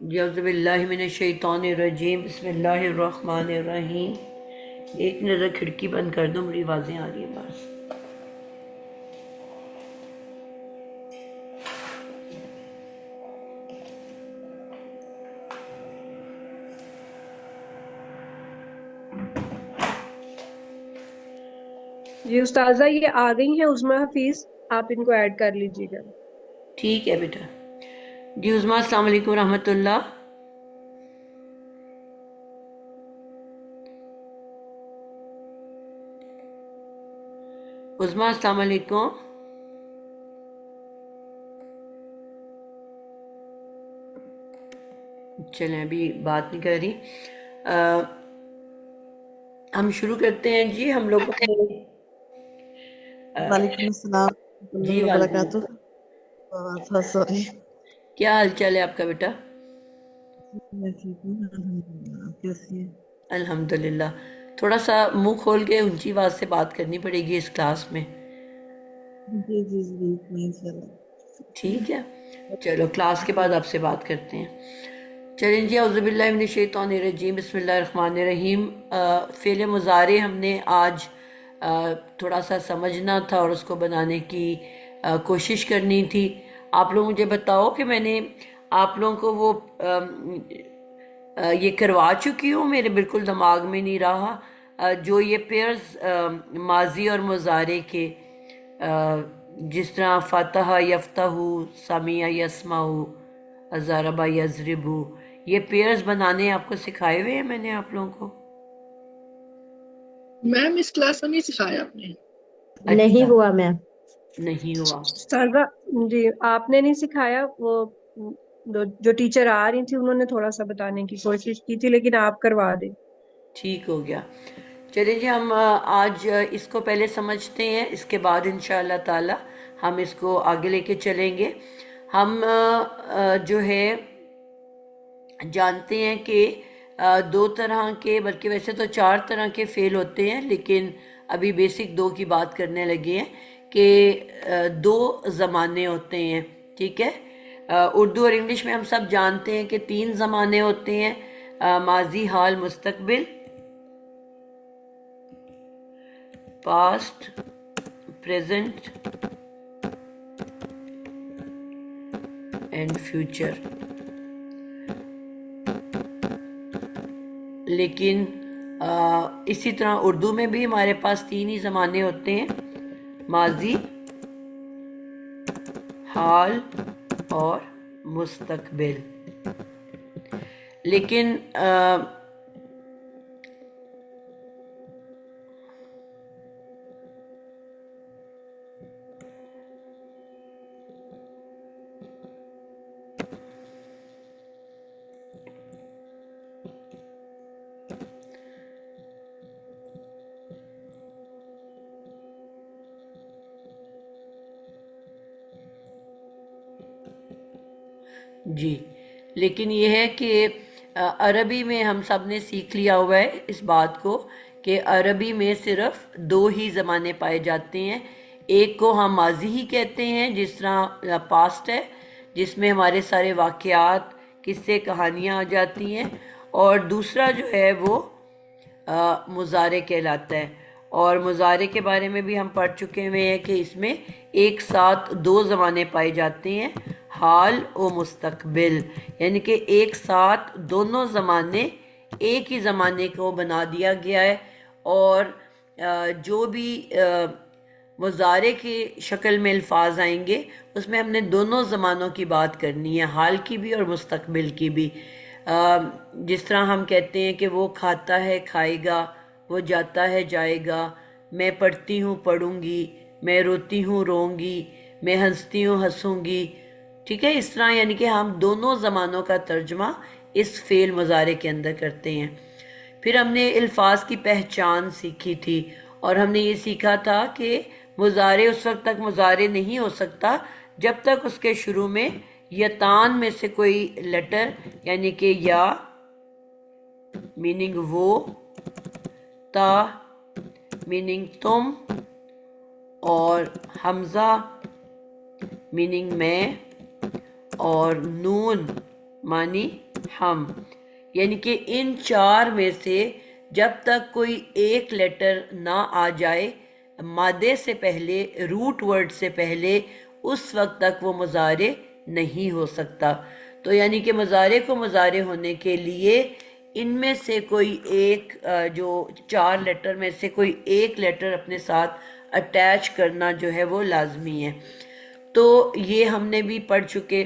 اعوذ باللہ من الشیطان الرجیم، بسم اللہ الرحمن الرحیم۔ ایک نظر کھڑکی بند کر دو، میری آوازیں آ رہی ہیں بس۔ جی استاذہ، یہ آ گئی ہیں عظمیٰ حفیظ، آپ ان کو ایڈ کر لیجیے گا۔ ٹھیک ہے بیٹا۔ جی عظمیٰ، السلام علیکم رحمۃ اللہ۔ عظمیٰ السلام علیکم۔ چلیں ابھی بات نہیں کر رہی، ہم شروع کرتے ہیں۔ جی ہم لوگوں نے وعلیکم السلام ورحمۃ جی اللہ وعلیکم وبرکاتہ۔ السلام۔ سوری، کیا حال چال ہے آپ کا بیٹا؟ میں ٹھیک ہوں الحمدللہ، آپ کیسی ہیں؟ الحمدللہ۔ تھوڑا سا منہ کھول کے اونچی آواز سے بات کرنی پڑے گی اس کلاس میں، جی جی جی بالکل انشاءاللہ۔ ٹھیک ہے؟ چلو کلاس کے بعد آپ سے بات کرتے ہیں۔ چلیں جی، اعوذ باللہ من الشیطان الرجیم، بسم اللہ الرحمن الرحیم۔ فعل مضارع ہم نے آج تھوڑا سا سمجھنا تھا اور اس کو بنانے کی کوشش کرنی تھی۔ آپ لوگ مجھے بتاؤ کہ میں نے آپ لوگوں کو وہ یہ کروا چکی ہوں، میرے بالکل دماغ میں نہیں رہا، جو یہ پیئرز ماضی اور مضارع کے، جس طرح فتح یفتح، سمیع یسمع، ضرب یضرب، یہ پیئرز بنانے آپ کو سکھائے ہوئے ہیں میں نے آپ لوگوں کو؟ میم اس کلاس میں نہیں سکھایا آپ نے؟ نہیں ہوا میم۔ نہیں ہوا۔ استاذہ جی آپ نے نہیں سکھایا، وہ جو ٹیچر آ رہی تھی انہوں نے تھوڑا سا بتانے کی کوشش کی تھی، لیکن آپ کروا دیں۔ ٹھیک ہو گیا۔ چلیں جی، ہم آج اس کو پہلے سمجھتے ہیں، اس کے بعد انشاءاللہ تعالی ہم اس کو آگے لے کے چلیں گے۔ ہم جو ہے جانتے ہیں کہ دو طرح کے، بلکہ ویسے تو چار طرح کے فعل ہوتے ہیں، لیکن ابھی بیسک دو کی بات کرنے لگے ہیں کہ دو زمانے ہوتے ہیں، ٹھیک ہے؟ اردو اور انگلش میں ہم سب جانتے ہیں کہ تین زمانے ہوتے ہیں، ماضی، حال، مستقبل، پاسٹ، پریزنٹ اینڈ فیوچر۔ لیکن اسی طرح اردو میں بھی ہمارے پاس تین ہی زمانے ہوتے ہیں، ماضی، حال اور مستقبل۔ لیکن جی، لیکن یہ ہے کہ عربی میں ہم سب نے سیکھ لیا ہوا ہے اس بات کو کہ عربی میں صرف دو ہی زمانے پائے جاتے ہیں۔ ایک کو ہم ماضی ہی کہتے ہیں، جس طرح پاسٹ ہے، جس میں ہمارے سارے واقعات، قصے، کہانیاں آ جاتی ہیں، اور دوسرا جو ہے وہ مضارع کہلاتا ہے۔ اور مضارع کے بارے میں بھی ہم پڑھ چکے ہوئے ہیں کہ اس میں ایک ساتھ دو زمانے پائے جاتے ہیں، حال و مستقبل، یعنی کہ ایک ساتھ دونوں زمانے ایک ہی زمانے کو بنا دیا گیا ہے۔ اور جو بھی مضارع کی شکل میں الفاظ آئیں گے اس میں ہم نے دونوں زمانوں کی بات کرنی ہے، حال کی بھی اور مستقبل کی بھی۔ جس طرح ہم کہتے ہیں کہ وہ کھاتا ہے کھائے گا، وہ جاتا ہے جائے گا، میں پڑھتی ہوں پڑھوں گی، میں روتی ہوں روں گی، میں ہنستی ہوں ہنسوں گی، ٹھیک ہے؟ اس طرح یعنی کہ ہم دونوں زمانوں کا ترجمہ اس فعل مضارع کے اندر کرتے ہیں۔ پھر ہم نے الفاظ کی پہچان سیکھی تھی، اور ہم نے یہ سیکھا تھا کہ مضارع اس وقت تک مضارع نہیں ہو سکتا جب تک اس کے شروع میں یتان میں سے کوئی لیٹر، یعنی کہ یا میننگ وہ، تا میننگ تم، اور حمزہ میننگ میں، اور نون مانی ہم، یعنی کہ ان چار میں سے جب تک کوئی ایک لیٹر نہ آ جائے مادے سے پہلے، روٹ ورڈ سے پہلے، اس وقت تک وہ مضارع نہیں ہو سکتا۔ تو یعنی کہ مضارع کو مضارع ہونے کے لیے ان میں سے کوئی ایک جو چار لیٹر میں سے کوئی ایک لیٹر اپنے ساتھ اٹیچ کرنا جو ہے وہ لازمی ہے۔ تو یہ ہم نے بھی پڑھ چکے۔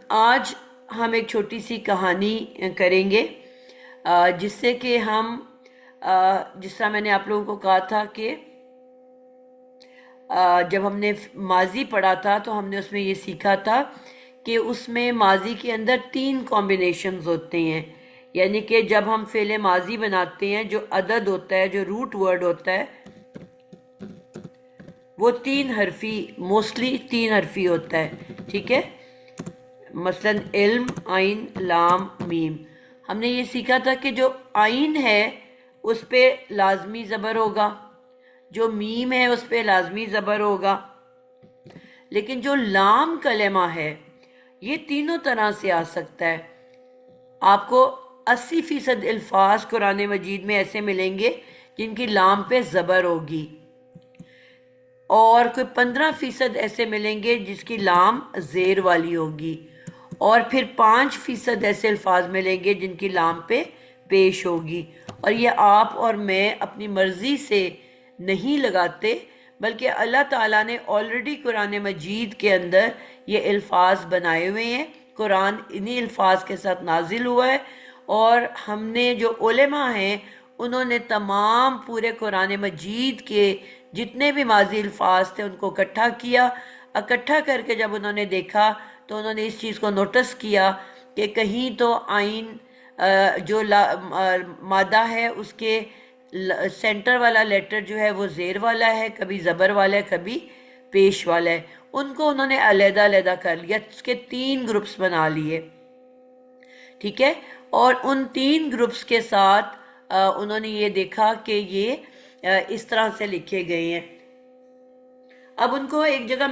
آج ہم ایک چھوٹی سی کہانی کریں گے جس سے کہ ہم جس طرح میں نے آپ لوگوں کو کہا تھا کہ جب ہم نے ماضی پڑھا تھا تو ہم نے اس میں یہ سیکھا تھا کہ اس میں ماضی کے اندر 3 کمبینیشنز ہوتے ہیں، یعنی کہ جب ہم فعل ماضی بناتے ہیں جو عدد ہوتا ہے، جو روٹ ورڈ ہوتا ہے وہ 3 حرفی، موسٹلی 3 حرفی ہوتا ہے، ٹھیک ہے؟ مثلا علم، عین، لام، میم۔ ہم نے یہ سیکھا تھا کہ جو عین ہے اس پہ لازمی زبر ہوگا، جو میم ہے اس پہ لازمی زبر ہوگا، لیکن جو لام کلمہ ہے یہ تینوں طرح سے آ سکتا ہے۔ آپ کو 80% الفاظ قرآن مجید میں ایسے ملیں گے جن کی لام پہ زبر ہوگی، اور کوئی 15% ایسے ملیں گے جس کی لام زیر والی ہوگی، اور پھر 5% ایسے الفاظ ملیں گے جن کی لام پہ پیش ہوگی۔ اور یہ آپ اور میں اپنی مرضی سے نہیں لگاتے، بلکہ اللہ تعالیٰ نے آلریڈی قرآن مجید کے اندر یہ الفاظ بنائے ہوئے ہیں۔ قرآن انہی الفاظ کے ساتھ نازل ہوا ہے، اور ہم نے جو علماء ہیں انہوں نے تمام پورے قرآن مجید کے جتنے بھی ماضی الفاظ تھے ان کو اکٹھا کر کے جب انہوں نے دیکھا تو انہوں نے اس چیز کو نوٹس کیا کہ کہیں تو عین جو مادہ ہے اس کے سینٹر والا لیٹر جو ہے وہ زیر والا ہے، کبھی زبر والا ہے، کبھی پیش والا ہے۔ ان کو انہوں نے علیحدہ علیحدہ کر لیا، اس کے 3 گروپس بنا لیے، ٹھیک ہے؟ اور ان 3 گروپس کے ساتھ انہوں نے یہ دیکھا کہ یہ اس طرح سے لکھے گئے ہیں۔ اب ان کو ایک جگہ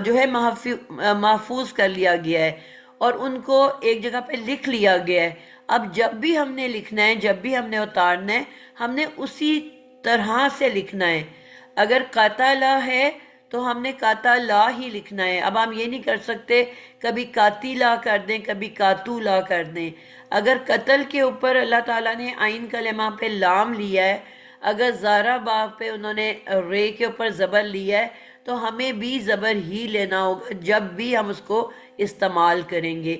جو ہے محفوظ کر لیا گیا ہے، اور ان کو ایک جگہ پہ لکھ لیا گیا ہے۔ اب جب بھی ہم نے لکھنا ہے، جب بھی ہم نے اتارنا ہے، ہم نے اسی طرح سے لکھنا ہے۔ اگر قاتلہ ہے تو ہم نے قاتلہ ہی لکھنا ہے۔ اب ہم یہ نہیں کر سکتے کبھی قاتلہ کر دیں، کبھی قاتولہ کر دیں۔ اگر قتل کے اوپر اللہ تعالیٰ نے عین کلمہ پہ لام لیا ہے، اگر زارا با پہ انہوں نے رے کے اوپر زبر لیا ہے، تو ہمیں بھی زبر ہی لینا ہوگا جب بھی ہم اس کو استعمال کریں گے۔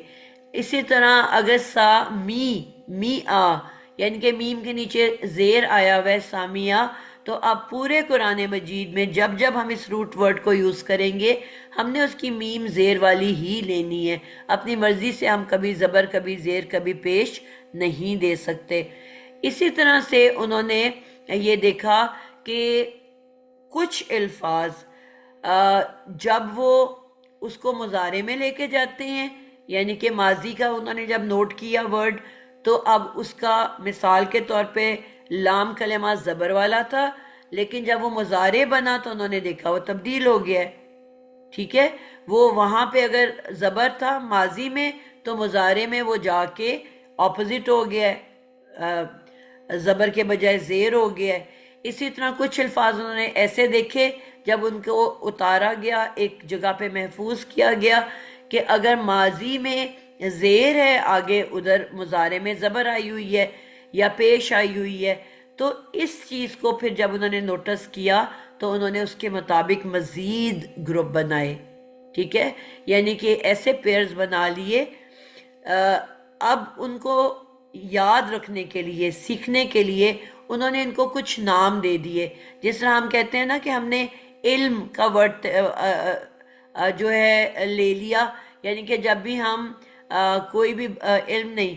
اسی طرح اگر سا می آ، یعنی کہ میم کے نیچے زیر آیا ہوا ہے سامیہ، تو اب پورے قرآن مجید میں جب جب ہم اس روٹ ورڈ کو یوز کریں گے ہم نے اس کی میم زیر والی ہی لینی ہے۔ اپنی مرضی سے ہم کبھی زبر، کبھی زیر، کبھی پیش نہیں دے سکتے۔ اسی طرح سے انہوں نے یہ دیکھا کہ کچھ الفاظ جب وہ اس کو مضارع میں لے کے جاتے ہیں، یعنی کہ ماضی کا انہوں نے جب نوٹ کیا ورڈ، تو اب اس کا مثال کے طور پہ لام کلمہ زبر والا تھا، لیکن جب وہ مضارع بنا تو انہوں نے دیکھا وہ تبدیل ہو گیا ہے، ٹھیک ہے؟ وہ وہاں پہ اگر زبر تھا ماضی میں تو مضارع میں وہ جا کے اپوزٹ ہو گیا ہے، زبر کے بجائے زیر ہو گیا ہے۔ اسی طرح کچھ الفاظ انہوں نے ایسے دیکھے جب ان کو اتارا گیا، ایک جگہ پہ محفوظ کیا گیا کہ اگر ماضی میں زیر ہے، آگے ادھر مضارع میں زبر آئی ہوئی ہے یا پیش آئی ہوئی ہے، تو اس چیز کو پھر جب انہوں نے نوٹس کیا تو انہوں نے اس کے مطابق مزید گروپ بنائے، ٹھیک ہے؟ یعنی کہ ایسے پیئرز بنا لیے۔ اب ان کو یاد رکھنے کے لیے، سیکھنے کے لیے انہوں نے ان کو کچھ نام دے دیے، جس طرح ہم کہتے ہیں نا کہ ہم نے علم کا ورڈ جو ہے لے لیا، یعنی کہ جب بھی ہم کوئی بھی علم نہیں،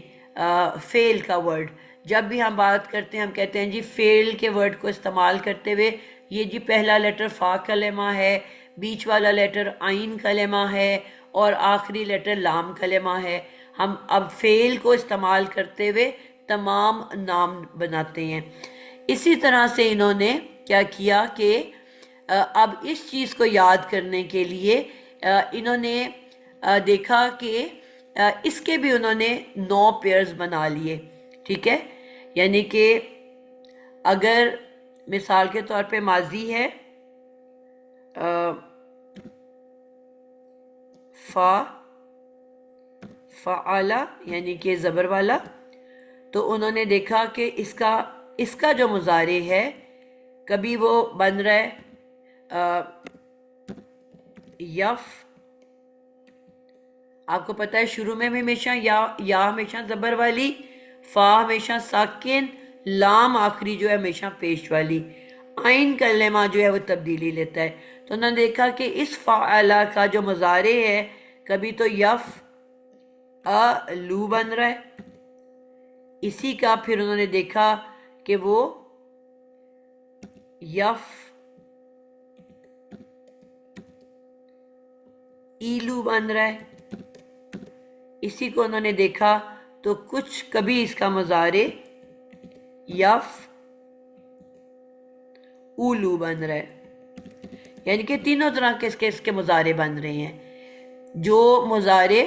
فعل کا ورڈ جب بھی ہم بات کرتے ہیں ہم کہتے ہیں جی فعل کے ورڈ کو استعمال کرتے ہوئے یہ جی پہلا لیٹر فا کلمہ ہے، بیچ والا لیٹر عین کلمہ ہے، اور آخری لیٹر لام کلمہ ہے۔ ہم اب فعل کو استعمال کرتے ہوئے تمام نام بناتے ہیں۔ اسی طرح سے انہوں نے کیا کیا کہ اب اس چیز کو یاد کرنے کے لیے انہوں نے دیکھا کہ اس کے بھی انہوں نے 9 پیئرز بنا لیے. ٹھیک ہے، یعنی کہ اگر مثال کے طور پہ ماضی ہے فا فعلا یعنی کہ زبر والا، تو انہوں نے دیکھا کہ اس کا جو مضارع ہے کبھی وہ بن رہا ہے یف. آپ کو پتہ ہے شروع میں بھی ہمیشہ یا ہمیشہ زبر والی، فا ہمیشہ ساکن، لام آخری جو ہے ہمیشہ پیش والی. آئین کلمہ جو ہے وہ تبدیلی لیتا ہے. تو انہوں نے دیکھا کہ اس فعلا کا جو مضارع ہے کبھی تو یف لو بن رہا ہے. اسی کا پھر انہوں نے دیکھا کہ وہ یف ایلو بن رہا ہے. اسی کو انہوں نے دیکھا تو کچھ کبھی اس کا مضارع یف اولو بن رہا ہے. یعنی کہ تینوں طرح کے اس کے مضارع بن رہے ہیں. جو مضارع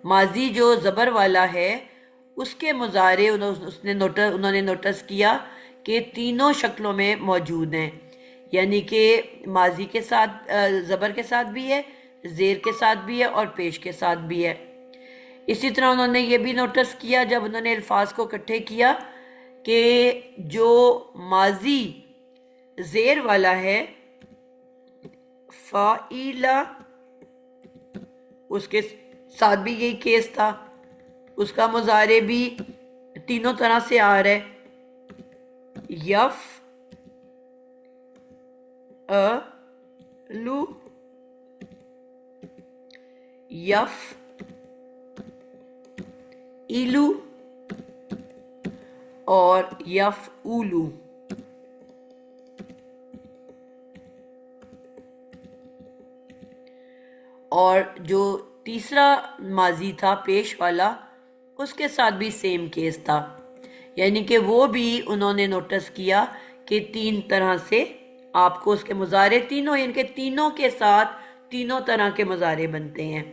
ماضی جو زبر والا ہے اس کے مضارع انہوں نے نوٹس کیا کہ تینوں شکلوں میں موجود ہیں. یعنی کہ ماضی کے ساتھ زبر کے ساتھ بھی ہے، زیر کے ساتھ بھی ہے اور پیش کے ساتھ بھی ہے. اسی طرح انہوں نے یہ بھی نوٹس کیا جب انہوں نے الفاظ کو اکٹھے کیا کہ جو ماضی زیر والا ہے فائلہ، اس کے ساتھ بھی یہی کیس تھا. اس کا مضارع بھی تینوں طرح سے آ رہا ہے یف لو، یف ایلو اور یف اولو. اور جو تیسرا ماضی تھا پیش والا اس کے ساتھ بھی سیم کیس تھا. یعنی کہ وہ بھی انہوں نے نوٹس کیا کہ 3 طرح سے آپ کو اس کے مضارع تینوں، یعنی کہ تینوں کے ساتھ تینوں طرح کے مضارع بنتے ہیں.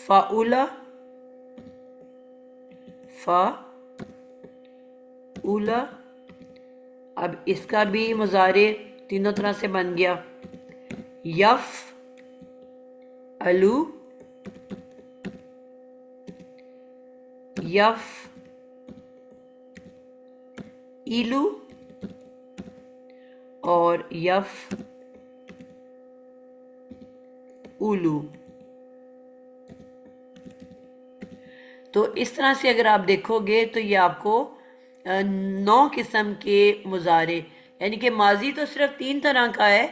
فاؤلا اب اس کا بھی مضارع تینوں طرح سے بن گیا یف الو، یف ایلو اور یف اولو. تو اس طرح سے اگر آپ دیکھو گے تو یہ آپ کو 9 قسم کے مضارع، یعنی کہ ماضی تو صرف 3 طرح کا ہے،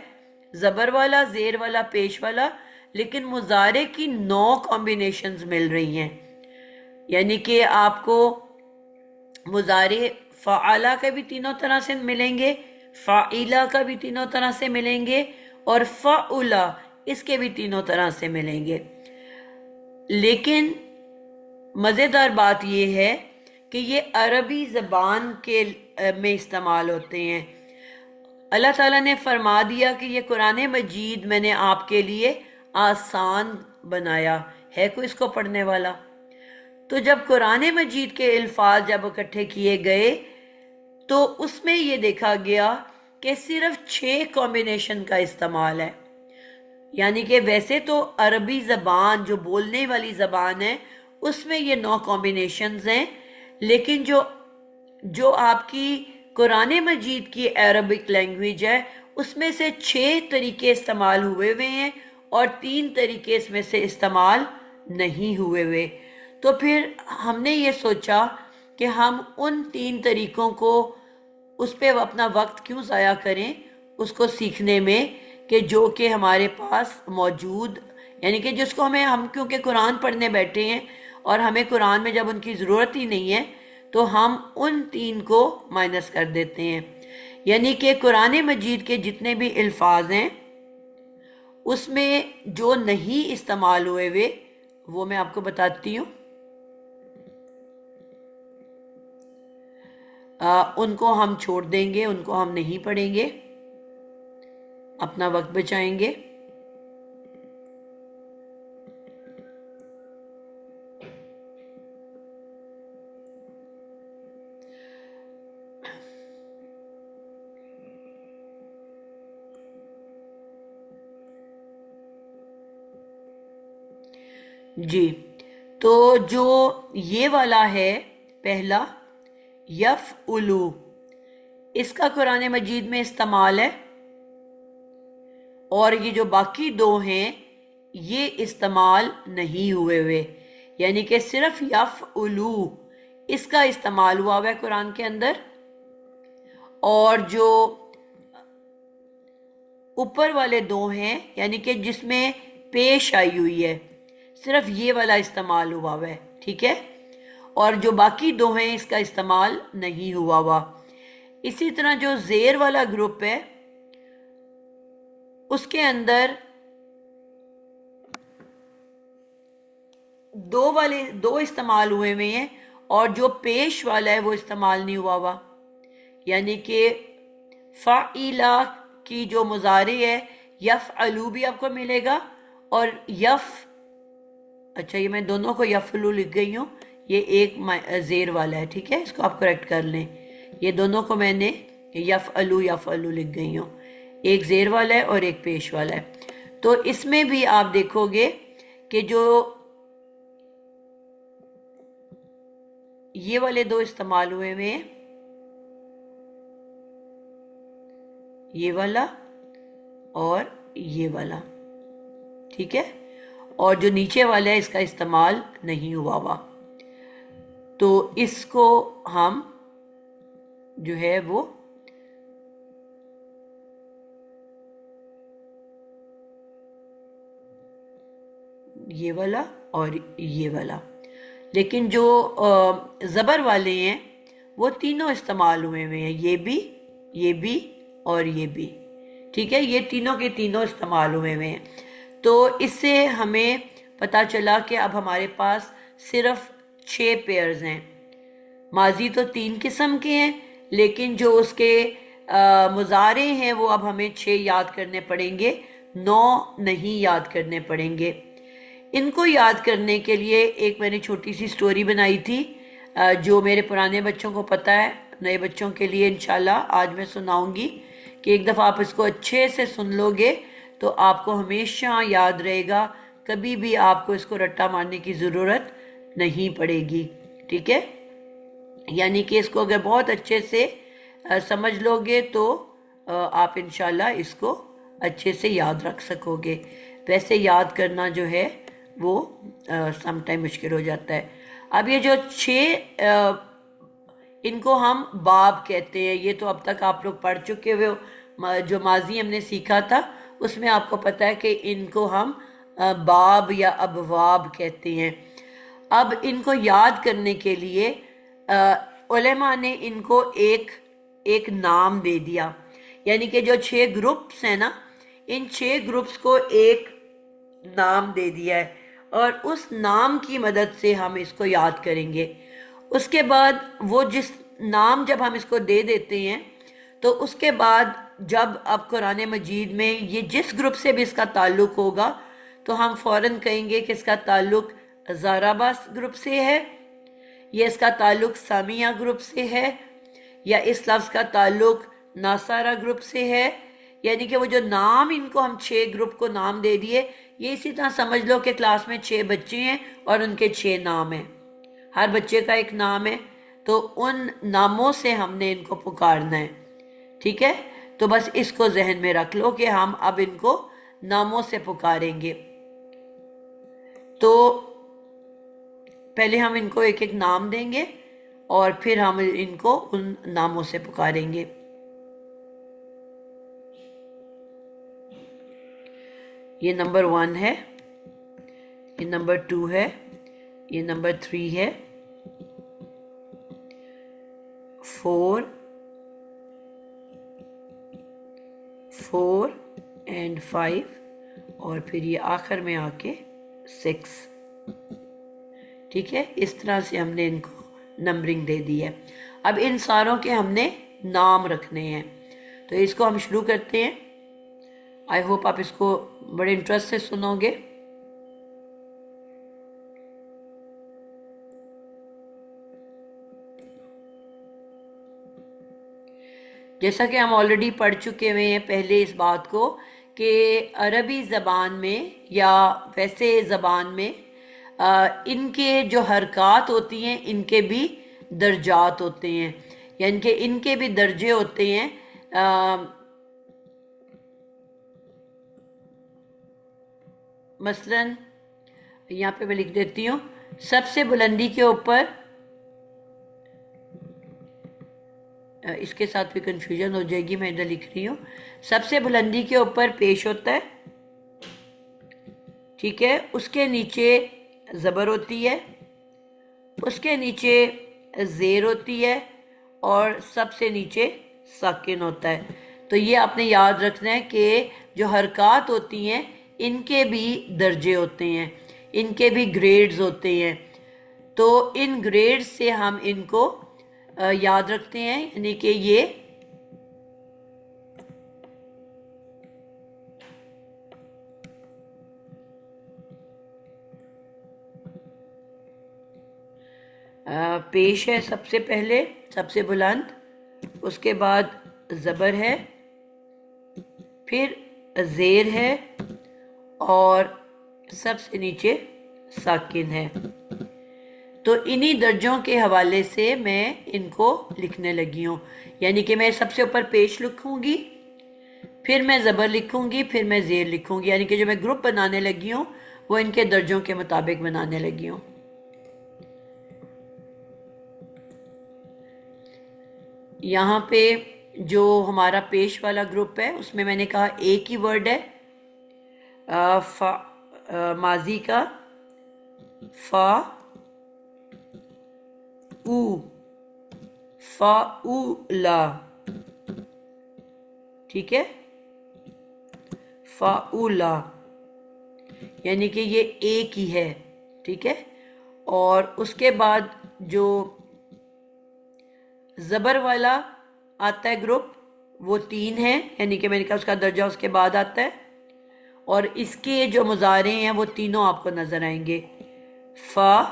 زبر والا، زیر والا، پیش والا، لیکن مضارع کی 9 کمبینیشنز مل رہی ہیں. یعنی کہ آپ کو مضارع فعلا کا بھی تینوں طرح سے ملیں گے، فاعلہ کا بھی تینوں طرح سے ملیں گے اور فعلا اس کے بھی تینوں طرح سے ملیں گے. لیکن مزیدار بات یہ ہے کہ یہ عربی زبان کے میں استعمال ہوتے ہیں. اللہ تعالیٰ نے فرما دیا کہ یہ قرآن مجید میں نے آپ کے لیے آسان بنایا ہے. کوئی اس کو پڑھنے والا؟ تو جب قرآن مجید کے الفاظ جب اکٹھے کیے گئے تو اس میں یہ دیکھا گیا کہ صرف 6 کمبینیشن کا استعمال ہے. یعنی کہ ویسے تو عربی زبان جو بولنے والی زبان ہے اس میں یہ 9 کمبینیشنز ہیں، لیکن جو آپ کی قرآن مجید کی عربک لینگویج ہے اس میں سے 6 طریقے استعمال ہوئے ہیں اور 3 طریقے اس میں سے استعمال نہیں ہوئے. تو پھر ہم نے یہ سوچا کہ ہم ان 3 طریقوں کو اس پہ اپنا وقت کیوں ضائع کریں اس کو سیکھنے میں، کہ جو کہ ہمارے پاس موجود، یعنی کہ جس کو ہم کیونکہ قرآن پڑھنے بیٹھے ہیں اور ہمیں قرآن میں جب ان کی ضرورت ہی نہیں ہے تو ہم ان 3 کو مائنس کر دیتے ہیں. یعنی کہ قرآن مجید کے جتنے بھی الفاظ ہیں اس میں جو نہیں استعمال ہوئے وہ میں آپ کو بتاتی ہوں. ان کو ہم چھوڑ دیں گے، ان کو ہم نہیں پڑھیں گے، اپنا وقت بچائیں گے۔ جی، تو جو یہ والا ہے پہلا یفعلو، اس کا قرآن مجید میں استعمال ہے، اور یہ جو باقی دو ہیں یہ استعمال نہیں ہوئے، یعنی کہ صرف یفعلو اس کا استعمال ہوا ہے قرآن کے اندر، اور جو اوپر والے دو ہیں یعنی کہ جس میں پیش آئی ہوئی ہے صرف یہ والا استعمال ہوا ہے، ٹھیک ہے، اور جو باقی دو ہیں اس کا استعمال نہیں ہوا۔ اسی طرح جو زیر والا گروپ ہے اس کے اندر دو استعمال ہوئے ہیں، اور جو پیش والا ہے وہ استعمال نہیں ہوا، یعنی کہ فعیلا کی جو مضارع ہے یفعلو بھی آپ کو ملے گا، اور اچھا یہ میں دونوں کو یفعلو لکھ گئی ہوں، یہ ایک زیر والا ہے، ٹھیک ہے، اس کو آپ کریکٹ کر لیں، یہ دونوں کو میں نے یفعلو لکھ گئی ہوں، ایک زیر والا ہے اور ایک پیش والا ہے۔ تو اس میں بھی آپ دیکھو گے کہ جو یہ والے دو استعمال ہوئے ہیں، یہ والا اور یہ والا، ٹھیک ہے، اور جو نیچے والا ہے اس کا استعمال نہیں ہوا، تو اس کو ہم جو ہے وہ یہ والا اور یہ والا، لیکن جو زبر والے ہیں وہ تینوں استعمال ہوئے ہیں، یہ بھی اور یہ بھی، ٹھیک ہے، یہ تینوں کے تینوں استعمال ہوئے ہیں۔ تو اس سے ہمیں پتہ چلا کہ اب ہمارے پاس صرف 6 پیئرز ہیں، ماضی تو 3 قسم کے ہیں لیکن جو اس کے مضارع ہیں وہ اب ہمیں 6 یاد کرنے پڑیں گے، 9 نہیں یاد کرنے پڑیں گے۔ ان کو یاد کرنے کے لیے ایک میں نے چھوٹی سی سٹوری بنائی تھی جو میرے پرانے بچوں کو پتہ ہے، نئے بچوں کے لیے انشاءاللہ آج میں سناؤں گی، کہ ایک دفعہ آپ اس کو اچھے سے سن لو گے تو آپ کو ہمیشہ یاد رہے گا، کبھی بھی آپ کو اس کو رٹا مارنے کی ضرورت نہیں پڑے گی، ٹھیک ہے، یعنی کہ اس کو اگر بہت اچھے سے سمجھ لو گے تو آپ انشاءاللہ اس کو اچھے سے یاد رکھ سکو گے، ویسے یاد کرنا جو ہے وہ سم ٹائم مشکل ہو جاتا ہے۔ اب یہ جو 6 ان کو ہم باب کہتے ہیں، یہ تو اب تک آپ لوگ پڑھ چکے ہوئے ہو، جو ماضی ہم نے سیکھا تھا اس میں آپ کو پتہ ہے کہ ان کو ہم باب یا ابواب کہتے ہیں۔ اب ان کو یاد کرنے کے لیے علماء نے ان کو ایک نام دے دیا، یعنی کہ جو 6 گروپس ہیں نا، ان 6 گروپس کو ایک نام دے دیا ہے، اور اس نام کی مدد سے ہم اس کو یاد کریں گے۔ اس کے بعد وہ جس نام جب ہم اس کو دے دیتے ہیں تو اس کے بعد جب اب قرآن مجید میں یہ جس گروپ سے بھی اس کا تعلق ہوگا تو ہم فوراً کہیں گے کہ اس کا تعلق ضربہ گروپ سے ہے، یا اس کا تعلق سامیہ گروپ سے ہے، یا اس لفظ کا تعلق ناصارہ گروپ سے ہے، یعنی کہ وہ جو نام ان کو ہم 6 گروپ کو نام دے دیے، یہ اسی طرح سمجھ لو کہ کلاس میں 6 بچے ہیں اور ان کے 6 نام ہیں، ہر بچے کا ایک نام ہے، تو ان ناموں سے ہم نے ان کو پکارنا ہے، ٹھیک ہے، تو بس اس کو ذہن میں رکھ لو کہ ہم اب ان کو ناموں سے پکاریں گے۔ تو پہلے ہم ان کو ایک ایک نام دیں گے اور پھر ہم ان کو ان ناموں سے پکاریں گے۔ یہ نمبر 1 ہے، یہ نمبر 2 ہے، یہ نمبر 3 ہے، 4 اینڈ 5، اور پھر یہ آخر میں آ کے 6، ٹھیک ہے، اس طرح سے ہم نے ان کو نمبرنگ دے دی ہے۔ اب ان ساروں کے ہم نے نام رکھنے ہیں. تو اس کو ہم شروع کرتے ہیں. آئی ہوپ آپ اس کو بڑے انٹرسٹ سے سنو گے. جیسا کہ ہم آلریڈی پڑھ چکے ہوئے ہیں پہلے اس بات کو کہ عربی زبان میں یا ویسے زبان میں ان کے جو حرکات ہوتی ہیں ان کے بھی درجات ہوتے ہیں، یعنی کہ ان کے بھی درجے ہوتے ہیں. مثلا یہاں پہ میں لکھ دیتی ہوں، سب سے بلندی کے اوپر، اس کے ساتھ بھی کنفیوژن ہو جائے گی، میں ادھر لکھ رہی ہوں، سب سے بلندی کے اوپر پیش ہوتا ہے، ٹھیک ہے. اس کے نیچے زبر ہوتی ہے، اس کے نیچے زیر ہوتی ہے، اور سب سے نیچے ساکن ہوتا ہے. تو یہ آپ نے یاد رکھنا ہے کہ جو حرکات ہوتی ہیں ان کے بھی درجے ہوتے ہیں، ان کے بھی گریڈز ہوتے ہیں. تو ان گریڈ سے ہم ان کو یاد رکھتے ہیں، یعنی کہ یہ پیش ہے سب سے پہلے، سب سے بلند، اس کے بعد زبر ہے، پھر زیر ہے، اور سب سے نیچے ساکن ہے. تو انہی درجوں کے حوالے سے میں ان کو لکھنے لگی ہوں. یعنی کہ میں سب سے اوپر پیش لکھوں گی، پھر میں زبر لکھوں گی، پھر میں زیر لکھوں گی. یعنی کہ جو میں گروپ بنانے لگی ہوں وہ ان کے درجوں کے مطابق بنانے لگی ہوں. یہاں پہ جو ہمارا پیش والا گروپ ہے اس میں نے کہا ایک ہی ورڈ ہے، ماضی کا فا او، فا او لا، ٹھیک ہے، فا او لا، یعنی کہ یہ ایک ہی ہے، ٹھیک ہے. اور اس کے بعد جو زبر والا آتا ہے گروپ وہ 3 ہے، یعنی کہ میں نے کہا اس کا درجہ اس کے بعد آتا ہے. اور اس کے جو مضارع ہیں وہ تینوں آپ کو نظر آئیں گے. فا،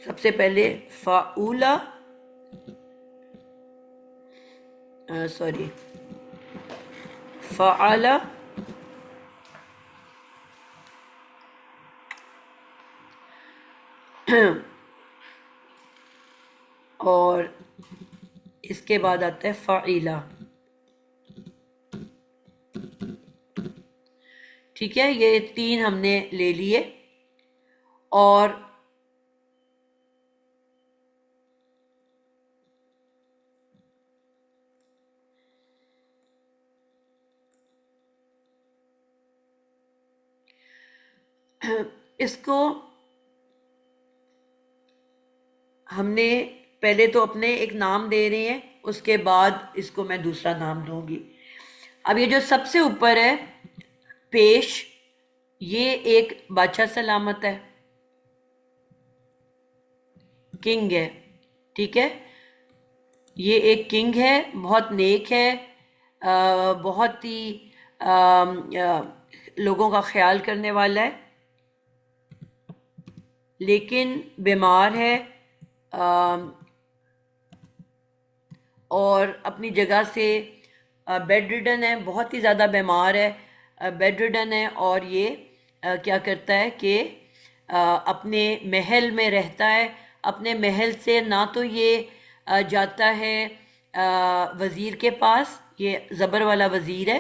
سب سے پہلے فاولا، سوری، فعلا، اور اس کے بعد آتا ہے فعیلا. ٹھیک ہے، یہ 3 ہم نے لے لیے. اور اس کو ہم نے پہلے تو اپنے ایک نام دے رہے ہیں، اس کے بعد اس کو میں دوسرا نام دوں گی. اب یہ جو سب سے اوپر ہے پیش، یہ ایک بادشاہ سلامت ہے، کنگ ہے، ٹھیک ہے. یہ ایک کنگ ہے، بہت نیک ہے، بہت ہی لوگوں کا خیال کرنے والا ہے، لیکن بیمار ہے اور اپنی جگہ سے بیڈ ریڈن ہے، بہت ہی زیادہ بیمار ہے، بیڈ ریڈن ہے. اور یہ کیا کرتا ہے کہ اپنے محل میں رہتا ہے. اپنے محل سے نہ تو یہ جاتا ہے وزیر کے پاس، یہ زبر والا وزیر ہے،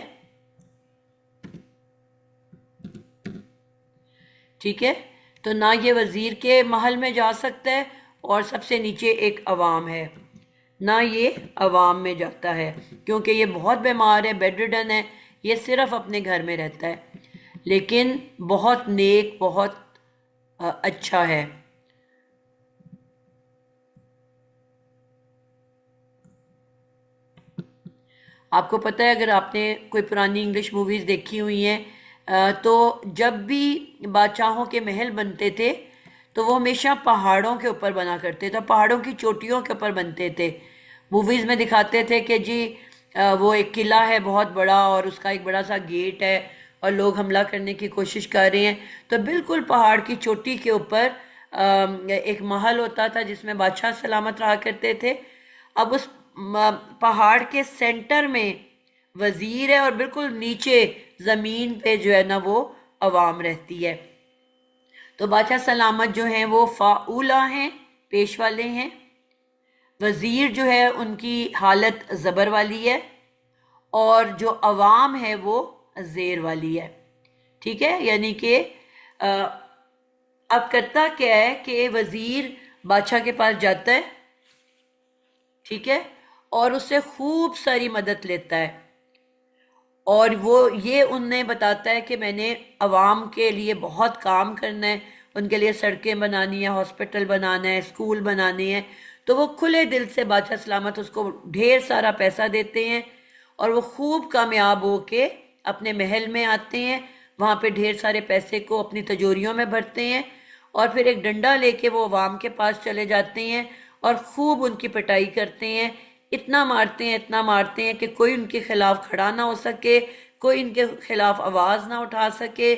ٹھیک ہے. تو نہ یہ وزیر کے محل میں جا سکتا ہے، اور سب سے نیچے ایک عوام ہے، نہ یہ عوام میں جاتا ہے کیونکہ یہ بہت بیمار ہے، بیڈ ریڈن ہے. یہ صرف اپنے گھر میں رہتا ہے، لیکن بہت نیک، بہت اچھا ہے. آپ کو پتہ ہے اگر آپ نے کوئی پرانی انگلش موویز دیکھی ہوئی ہیں تو جب بھی بادشاہوں کے محل بنتے تھے تو وہ ہمیشہ پہاڑوں کے اوپر بنا کرتے تھے، پہاڑوں کی چوٹیوں کے اوپر بنتے تھے. موویز میں دکھاتے تھے کہ جی وہ ایک قلعہ ہے بہت بڑا اور اس کا ایک بڑا سا گیٹ ہے اور لوگ حملہ کرنے کی کوشش کر رہے ہیں، تو بالکل پہاڑ کی چوٹی کے اوپر ایک محل ہوتا تھا جس میں بادشاہ سلامت رہا کرتے تھے. اب اس پہاڑ کے سینٹر میں وزیر ہے اور بالکل نیچے زمین پہ جو ہے نا وہ عوام رہتی ہے. تو بادشاہ سلامت جو ہیں وہ فاؤلہ ہیں، پیش والے ہیں. وزیر جو ہے ان کی حالت زبر والی ہے اور جو عوام ہے وہ زیر والی ہے. ٹھیک ہے، یعنی کہ اب کرتا کیا ہے کہ وزیر بادشاہ کے پاس جاتا ہے، ٹھیک ہے، اور اس سے خوب ساری مدد لیتا ہے، اور وہ یہ انہیں بتاتا ہے کہ میں نے عوام کے لیے بہت کام کرنا ہے، ان کے لیے سڑکیں بنانی ہے، ہاسپٹل بنانا ہے، اسکول بنانے ہیں. تو وہ کھلے دل سے بادشاہ سلامت اس کو ڈھیر سارا پیسہ دیتے ہیں اور وہ خوب کامیاب ہو کے اپنے محل میں آتے ہیں، وہاں پہ ڈھیر سارے پیسے کو اپنی تجوریوں میں بھرتے ہیں اور پھر ایک ڈنڈا لے کے وہ عوام کے پاس چلے جاتے ہیں اور خوب ان کی پٹائی کرتے ہیں. اتنا مارتے ہیں کہ کوئی ان کے خلاف کھڑا نہ ہو سکے، کوئی ان کے خلاف آواز نہ اٹھا سکے،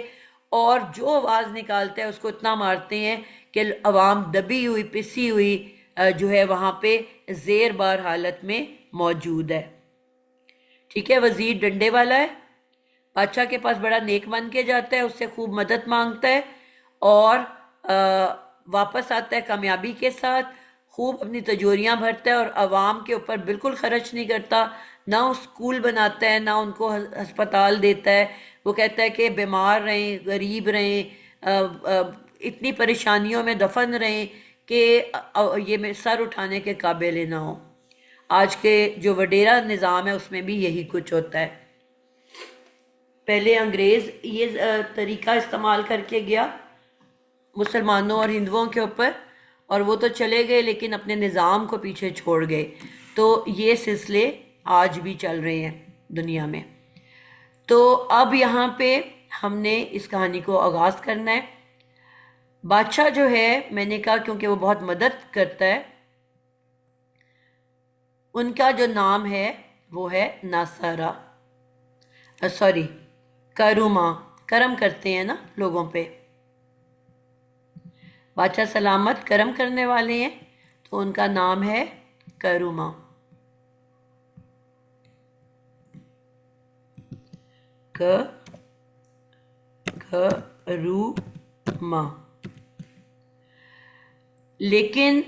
اور جو آواز نکالتا ہے اس کو اتنا مارتے ہیں کہ عوام دبی ہوئی پسی ہوئی جو ہے وہاں پہ زیر بار حالت میں موجود ہے. ٹھیک ہے، وزیر ڈنڈے والا ہے، بادشاہ کے پاس بڑا نیک بن کے جاتا ہے، اس سے خوب مدد مانگتا ہے اور واپس آتا ہے کامیابی کے ساتھ، خوب اپنی تجوریاں بھرتا ہے اور عوام کے اوپر بالکل خرچ نہیں کرتا، نہ اسکول بناتا ہے، نہ ان کو ہسپتال دیتا ہے. وہ کہتا ہے کہ بیمار رہیں، غریب رہیں، اتنی پریشانیوں میں دفن رہیں کہ یہ سر اٹھانے کے قابل نہ ہو. آج کے جو وڈیرا نظام ہے اس میں بھی یہی کچھ ہوتا ہے. پہلے انگریز یہ طریقہ استعمال کر کے گیا مسلمانوں اور ہندوؤں کے اوپر، اور وہ تو چلے گئے لیکن اپنے نظام کو پیچھے چھوڑ گئے. تو یہ سلسلے آج بھی چل رہے ہیں دنیا میں. تو اب یہاں پہ ہم نے اس کہانی کو آغاز کرنا ہے. بادشاہ جو ہے، میں نے کہا کیونکہ وہ بہت مدد کرتا ہے، ان کا جو نام ہے وہ ہے ناصرہ، کروما. کرم کرتے ہیں نا لوگوں پہ، بادشاہ سلامت کرم کرنے والے ہیں، تو ان کا نام ہے کروما. کروما. لیکن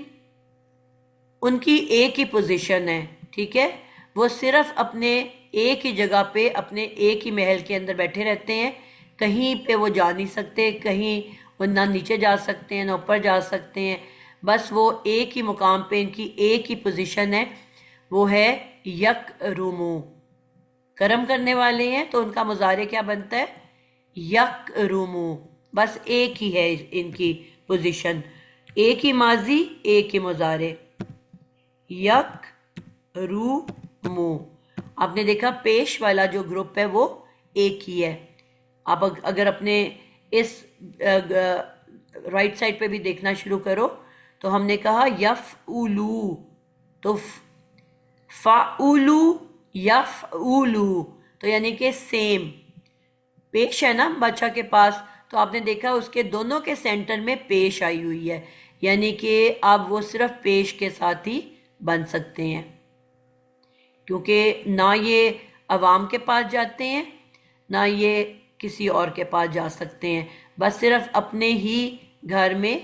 ان کی ایک ہی پوزیشن ہے، ٹھیک ہے، وہ صرف اپنے ایک ہی جگہ پہ اپنے ایک ہی محل کے اندر بیٹھے رہتے ہیں، کہیں پہ وہ جا نہیں سکتے، کہیں وہ نہ نیچے جا سکتے ہیں نہ اوپر جا سکتے ہیں. بس وہ ایک ہی مقام پہ، ان کی ایک ہی پوزیشن ہے، وہ ہے یک رومو. کرم کرنے والے ہیں تو ان کا مضارع کیا بنتا ہے؟ یک رومو. بس ایک ہی ہے ان کی پوزیشن، ایک ہی ماضی ایک ہی مضارع، یک رومو. آپ نے دیکھا پیش والا جو گروپ ہے وہ ایک ہی ہے. آپ اگر اپنے اس رائٹ سائڈ پہ بھی دیکھنا شروع کرو تو ہم نے کہا یفعلو، تو فعلو یفعلو، تو یعنی کہ سیم. پیش ہے نا بادشاہ کے پاس، تو آپ نے دیکھا اس کے دونوں کے سینٹر میں پیش آئی ہوئی ہے، یعنی کہ اب وہ صرف پیش کے ساتھ ہی بن سکتے ہیں، کیونکہ نہ یہ عوام کے پاس جاتے ہیں نہ یہ کسی اور کے پاس جا سکتے ہیں، بس صرف اپنے ہی گھر میں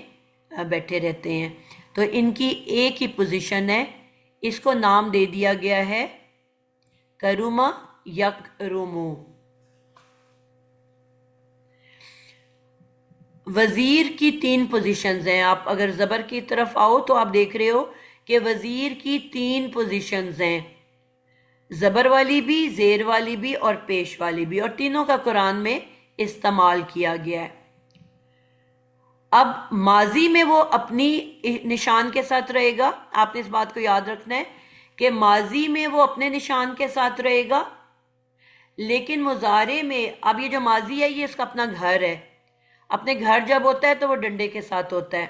بیٹھے رہتے ہیں. تو ان کی ایک ہی پوزیشن ہے، اس کو نام دے دیا گیا ہے کروما یک رومو. وزیر کی 3 پوزیشنز ہیں. آپ اگر زبر کی طرف آؤ تو آپ دیکھ رہے ہو کہ وزیر کی 3 پوزیشنز ہیں، زبر والی بھی، زیر والی بھی اور پیش والی بھی، اور تینوں کا قرآن میں استعمال کیا گیا ہے. اب ماضی میں وہ اپنی نشان کے ساتھ رہے گا، آپ نے اس بات کو یاد رکھنا ہے کہ ماضی میں وہ اپنے نشان کے ساتھ رہے گا، لیکن مضارع میں اب یہ جو ماضی ہے یہ اس کا اپنا گھر ہے. اپنے گھر جب ہوتا ہے تو وہ ڈنڈے کے ساتھ ہوتا ہے،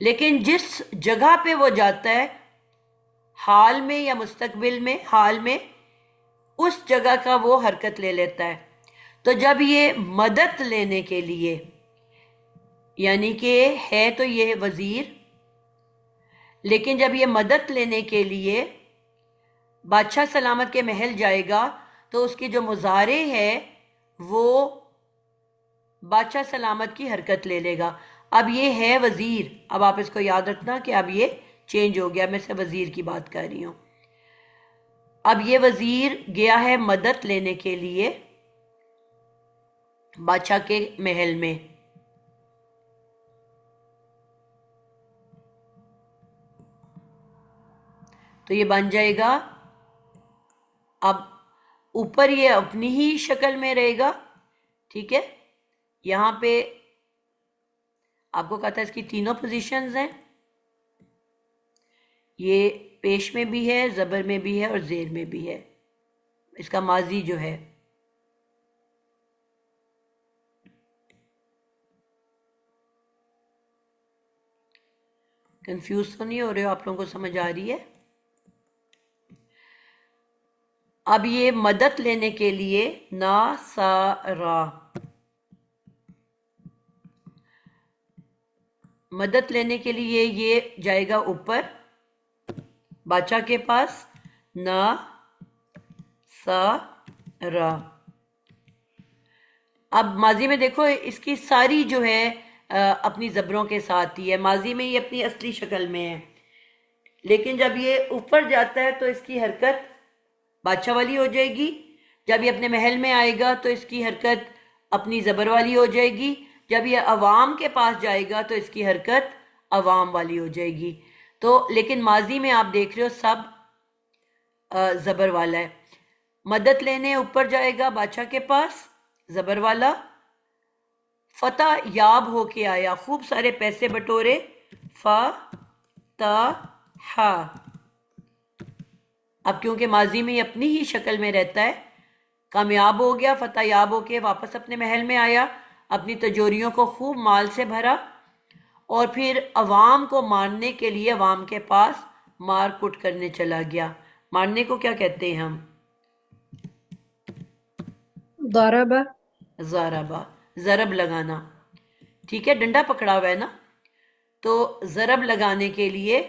لیکن جس جگہ پہ وہ جاتا ہے حال میں یا مستقبل میں، حال میں اس جگہ کا وہ حرکت لے لیتا ہے. تو جب یہ مدد لینے کے لیے، یعنی کہ ہے تو یہ وزیر، لیکن جب یہ مدد لینے کے لیے بادشاہ سلامت کے محل جائے گا تو اس کی جو مضارع ہے وہ بادشاہ سلامت کی حرکت لے لے گا. اب یہ ہے وزیر، اب آپ اس کو یاد رکھنا کہ اب یہ چینج ہو گیا، میں سے وزیر کی بات کر رہی ہوں. اب یہ وزیر گیا ہے مدد لینے کے لیے بادشاہ کے محل میں. تو یہ بن جائے گا، اب اوپر یہ اپنی ہی شکل میں رہے گا، ٹھیک ہے. یہاں پہ آپ کو کہا تھا اس کی تینوں پوزیشنز ہیں، یہ پیش میں بھی ہے، زبر میں بھی ہے اور زیر میں بھی ہے. اس کا ماضی جو ہے کنفیوز تو نہیں ہو رہے ہو؟ آپ لوگوں کو سمجھ آ رہی ہے؟ اب یہ مدد لینے کے لیے ناصارا، مدد لینے کے لیے یہ جائے گا اوپر بادشاہ کے پاس، ناصارا. اب ماضی میں دیکھو اس کی ساری جو ہے اپنی زبروں کے ساتھ ہی ہے، ماضی میں یہ اپنی اصلی شکل میں ہے، لیکن جب یہ اوپر جاتا ہے تو اس کی حرکت بادشاہ والی ہو جائے گی. جب یہ اپنے محل میں آئے گا تو اس کی حرکت اپنی زبر والی ہو جائے گی. جب یہ عوام کے پاس جائے گا تو اس کی حرکت عوام والی ہو جائے گی. تو لیکن ماضی میں آپ دیکھ رہے ہو سب زبر والا ہے. مدد لینے اوپر جائے گا بادشاہ کے پاس، زبر والا. فتح یاب ہو کے آیا، خوب سارے پیسے بٹورے، فتح. اب کیونکہ ماضی میں یہ اپنی ہی شکل میں رہتا ہے، کامیاب ہو گیا، فتح یاب ہو کے واپس اپنے محل میں آیا، اپنی تجوریوں کو خوب مال سے بھرا، اور پھر عوام کو مارنے کے لیے عوام کے پاس مار کٹ کرنے چلا گیا. مارنے کو کیا کہتے ہیں ہم؟ ضربہ. ضربہ، ضرب لگانا، ٹھیک ہے، ڈنڈا پکڑا ہوا ہے نا، تو ضرب لگانے کے لیے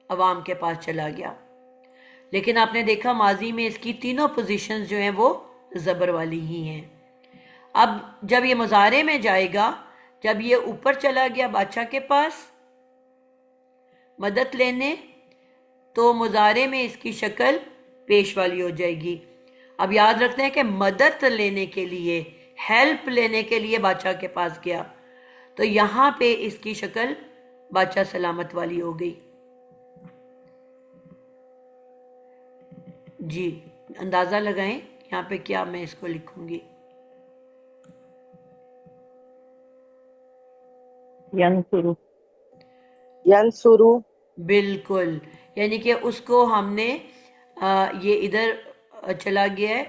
عوام کے پاس چلا گیا. لیکن آپ نے دیکھا ماضی میں اس کی تینوں پوزیشنز جو ہیں وہ زبر والی ہی ہیں. اب جب یہ مضارع میں جائے گا، جب یہ اوپر چلا گیا بادشاہ کے پاس مدد لینے، تو مضارع میں اس کی شکل پیش والی ہو جائے گی. اب یاد رکھتے ہیں کہ مدد لینے کے لیے، ہیلپ لینے کے لیے بادشاہ کے پاس گیا، تو یہاں پہ اس کی شکل بادشاہ سلامت والی ہو گئی. جی اندازہ لگائیں یہاں پہ کیا میں اس کو لکھوں گی. ینصرو، ینصرو. بالکل، یعنی کہ اس کو ہم نے یہ ادھر چلا گیا ہے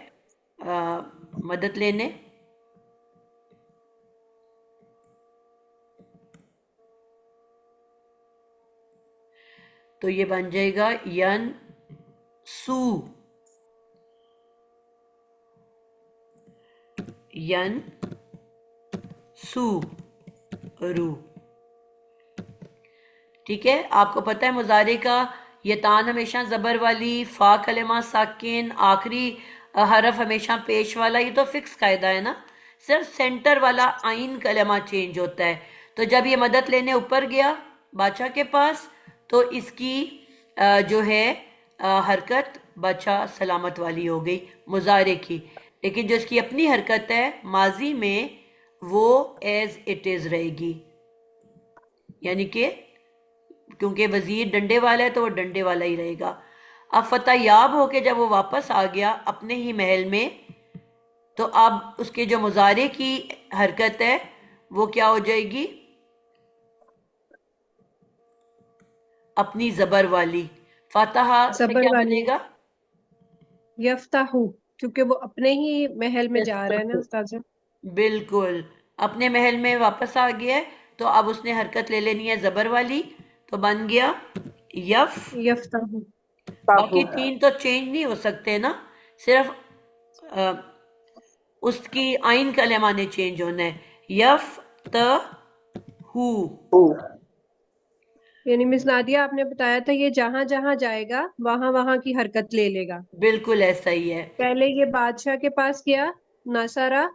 مدد لینے، تو یہ بن جائے گا ین سو، ین سو رو. ٹھیک ہے، آپ کو پتہ ہے مضارع کا یہ تان ہمیشہ زبر والی، فا کلمہ ساکن، آخری حرف ہمیشہ پیش والا، یہ تو فکس قاعدہ ہے نا، صرف سینٹر والا آئین کلمہ چینج ہوتا ہے. تو جب یہ مدد لینے اوپر گیا بادشاہ کے پاس تو اس کی جو ہے حرکت بادشاہ سلامت والی ہو گئی مضارع کی، لیکن جو اس کی اپنی حرکت ہے ماضی میں وہ ایز اٹ از رہے گی. یعنی کہ کیونکہ وزیر ڈنڈے والا ہے تو وہ ڈنڈے والا ہی رہے گا. اب فتح یاب ہو کے جب وہ واپس آ گیا اپنے ہی محل میں، تو اب اس کے جو مضارع کی حرکت ہے وہ کیا ہو جائے گی؟ اپنی زبر والی. فاتحہ سے زبر کیا والی بنے گا؟ یفتحو، کیونکہ وہ اپنے ہی محل میں جا رہا ہے نا استاذہ. بالکل، اپنے محل میں واپس آ گیا ہے، تو اب اس نے حرکت لے لینی ہے زبر والی، تو بن گیا یف۔ یفتح، باقی تین تو چینج نہیں ہو سکتے نا، صرف اس کی آئین کلمہ نے چینج ہونا ہے، یف ت ہو۔ یعنی مس نادیہ آپ نے بتایا تھا یہ جہاں جہاں جائے گا وہاں وہاں کی حرکت لے لے گا. بالکل ایسا ہی ہے، پہلے یہ بادشاہ کے پاس گیا ناصرہ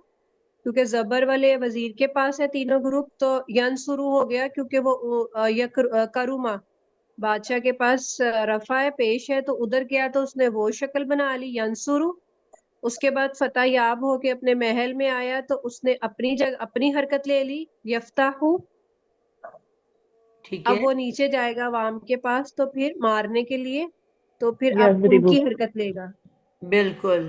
کیونکہ زبر والے وزیر کے پاس ہے تینوں گروپ، تو ینسرو ہو گیا کیونکہ وہ کروما بادشاہ کے پاس رفع ہے پیش ہے، تو ادھر گیا تو اس نے وہ شکل بنا لی ینسرو. اس کے بعد فتح یاب ہو کے اپنے محل میں آیا تو اس نے اپنی جگہ اپنی حرکت لے لی یفتحو. ٹھیک ہے، اب وہ نیچے جائے گا عوام کے پاس تو پھر مارنے کے لیے، تو پھر اب ان یضربو کی حرکت لے گا. بالکل.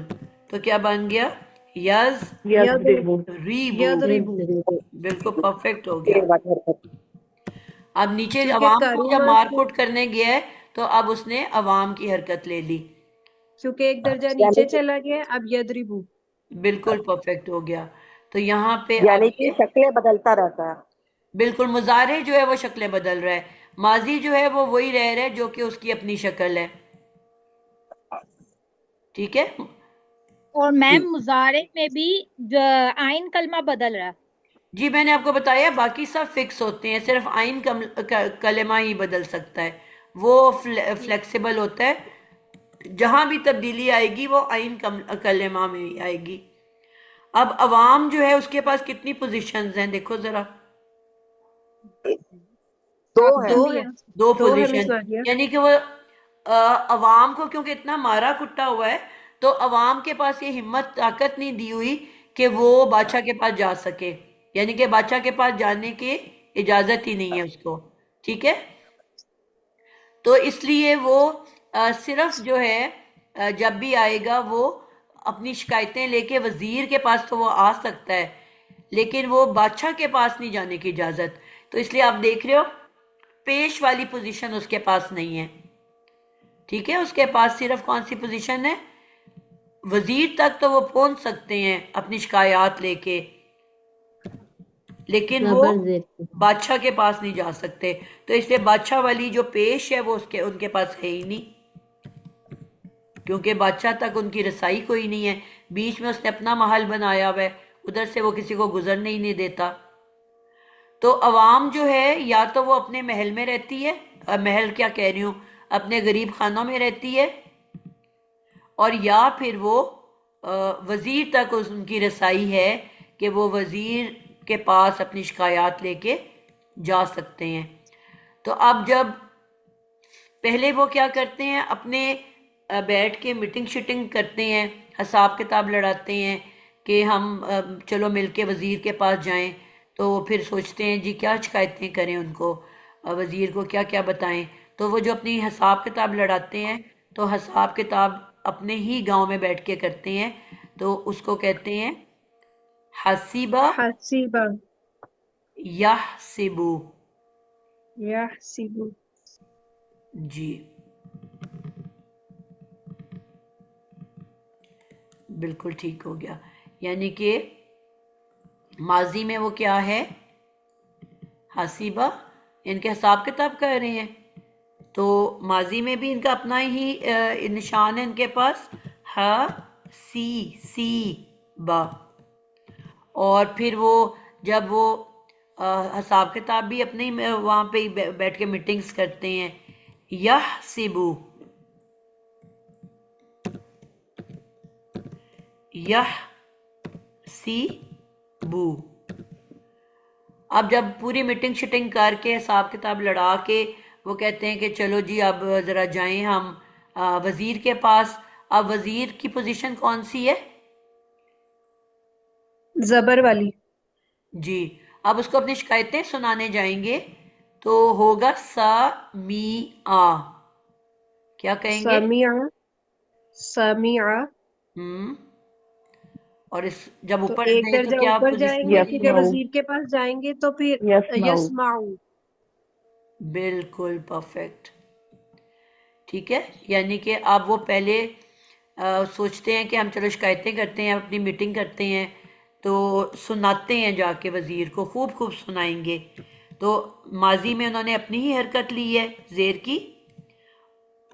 تو کیا بن گیا؟ یز یضربو ریبو. یضربو. یضربو بالکل پرفیکٹ ہو گیا. اب نیچے کیونکہ عوام کو جب کروما مار سے، کوٹ کرنے گیا ہے تو اب اس نے عوام کی حرکت لے لی. کیونکہ ایک درجہ نیچے چلا گیا اب یضربو. بالکل پرفیکٹ ہو گیا. تو یہاں پہ اب یعنی کہ یہ شکلیں بدلتا رہتا ہے. بالکل مضارع جو ہے وہ شکلیں بدل رہا ہے، ماضی جو ہے وہ وہی رہ رہا ہے جو کہ اس کی اپنی شکل ہے. ٹھیک ہے اور جی میم مضارع میں بھی آئین کلمہ بدل رہا ہے. جی، میں نے آپ کو بتایا باقی سب فکس ہوتے ہیں، صرف آئین کلمہ ہی بدل سکتا ہے، وہ فلیکسیبل ہوتا ہے. جہاں بھی تبدیلی آئے گی وہ آئین کلمہ میں ہی آئے گی. اب عوام جو ہے اس کے پاس کتنی پوزیشنز ہیں دیکھو ذرا، دو دو ہے. ہے. دو دو ہے مس پوزیشن. نادیہ. یعنی کہ وہ عوام کو کیونکہ اتنا مارا کٹا ہوا ہے تو عوام کے پاس یہ ہمت طاقت نہیں دی ہوئی کہ وہ بادشاہ کے پاس جا سکے، یعنی کہ بادشاہ کے پاس جانے کی اجازت ہی نہیں ہے اس کو. ٹھیک ہے، تو اس لیے وہ صرف جو ہے جب بھی آئے گا وہ اپنی شکایتیں لے کے وزیر کے پاس تو وہ آ سکتا ہے، لیکن وہ بادشاہ کے پاس نہیں جانے کی اجازت. تو اس لیے آپ دیکھ رہے ہو پیش والی پوزیشن اس کے پاس نہیں ہے. ٹھیک ہے، اس کے پاس صرف کون سی پوزیشن ہے؟ وزیر تک تو وہ پہنچ سکتے ہیں اپنی شکایات لے کے، لیکن وہ زبر زیر بادشاہ کے پاس نہیں جا سکتے. تو اس لیے بادشاہ والی جو پیش ہے وہ ان کے پاس ہے ہی نہیں، کیونکہ بادشاہ تک ان کی رسائی کوئی نہیں ہے. بیچ میں اس نے اپنا محل بنایا ہوا ہے، ادھر سے وہ کسی کو گزرنے ہی نہیں دیتا. تو عوام جو ہے یا تو وہ اپنے محل میں رہتی ہے، محل کیا کہہ رہی ہوں، اپنے غریب خانوں میں رہتی ہے، اور یا پھر وہ وزیر تک ان کی رسائی ہے کہ وہ وزیر کے پاس اپنی شکایات لے کے جا سکتے ہیں. تو اب جب پہلے وہ کیا کرتے ہیں، اپنے بیٹھ کے میٹنگ شیٹنگ کرتے ہیں، حساب کتاب لڑاتے ہیں کہ ہم چلو مل کے وزیر کے پاس جائیں. تو پھر سوچتے ہیں جی کیا شکایتیں کریں ان کو، وزیر کو کیا کیا بتائیں. تو وہ جو اپنی حساب کتاب لڑاتے ہیں تو حساب کتاب اپنے ہی گاؤں میں بیٹھ کے کرتے ہیں، تو اس کو کہتے ہیں حسیبہ حسیبہ یحسبو. یحسبو. جی بالکل ٹھیک ہو گیا. یعنی کہ ماضی میں وہ کیا ہے، حسیبہ، ان کے حساب کتاب کر رہے ہیں. تو ماضی میں بھی ان کا اپنا ہی نشان ہے ان کے پاس، سی با. اور پھر وہ جب وہ حساب کتاب بھی اپنے ہی وہاں پہ ہی بیٹھ کے میٹنگز کرتے ہیں، یحسبو یحسبو. اب جب پوری میٹنگ شٹنگ کر کے حساب کتاب لڑا کے وہ کہتے ہیں کہ چلو جی اب ذرا جائیں ہم وزیر کے پاس. اب وزیر کی پوزیشن کون سی ہے؟ زبر والی. جی اب اس کو اپنی شکایتیں سنانے جائیں گے تو ہوگا سمیع. کیا کہیں گے؟ سمیع. اور اس جب تو اوپر ایک گئے تو درجہ کیا اوپر جائیں پوزیشن گے بنی؟ کیونکہ یسمعو وزیر کے پاس جائیں گے تو پھر یسمعو. یسمعو. بالکل پرفیکٹ. ٹھیک ہے، یعنی کہ اب وہ پہلے سوچتے ہیں کہ ہم چلو شکایتیں کرتے ہیں، اپنی میٹنگ کرتے ہیں، تو سناتے ہیں جا کے وزیر کو، خوب خوب سنائیں گے. تو ماضی میں انہوں نے اپنی ہی حرکت لی ہے زیر کی،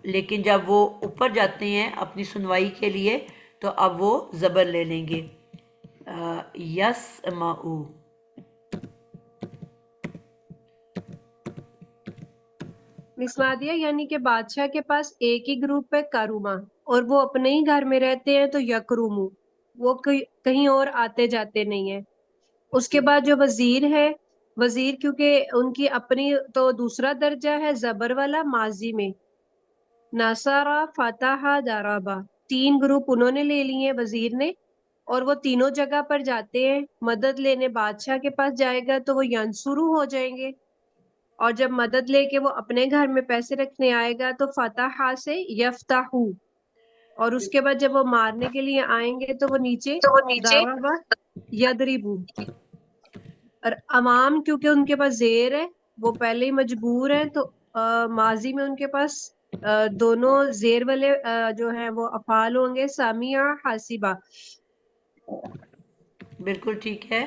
لیکن جب وہ اوپر جاتے ہیں اپنی سنوائی کے لیے تو اب وہ زبر لے لیں گے. یسمعو. مسمادیہ یعنی کہ بادشاہ کے پاس ایک ہی گروپ ہے کاروما، اور وہ اپنے ہی گھر میں رہتے ہیں تو یکرومو، وہ کہیں اور آتے جاتے نہیں ہیں. اس کے بعد جو وزیر ہے، وزیر کیونکہ ان کی اپنی تو دوسرا درجہ ہے زبر والا ماضی میں. ناصارا فتح دارابا، تین گروپ انہوں نے لے لیے وزیر نے، اور وہ تینوں جگہ پر جاتے ہیں. مدد لینے بادشاہ کے پاس جائے گا تو وہ ینصرو ہو جائیں گے، اور جب مدد لے کے وہ اپنے گھر میں پیسے رکھنے آئے گا تو فتح سے یفتحو، اور اس کے بعد جب وہ مارنے کے لیے آئیں گے تو وہ نیچے ضربہ یضربو. اور عوام کیونکہ ان کے پاس زیر ہے، وہ پہلے ہی مجبور ہیں، تو ماضی میں ان کے پاس دونوں زیر والے جو ہیں وہ افعال ہوں گے سامیہ حاسبہ. بالکل ٹھیک ہے.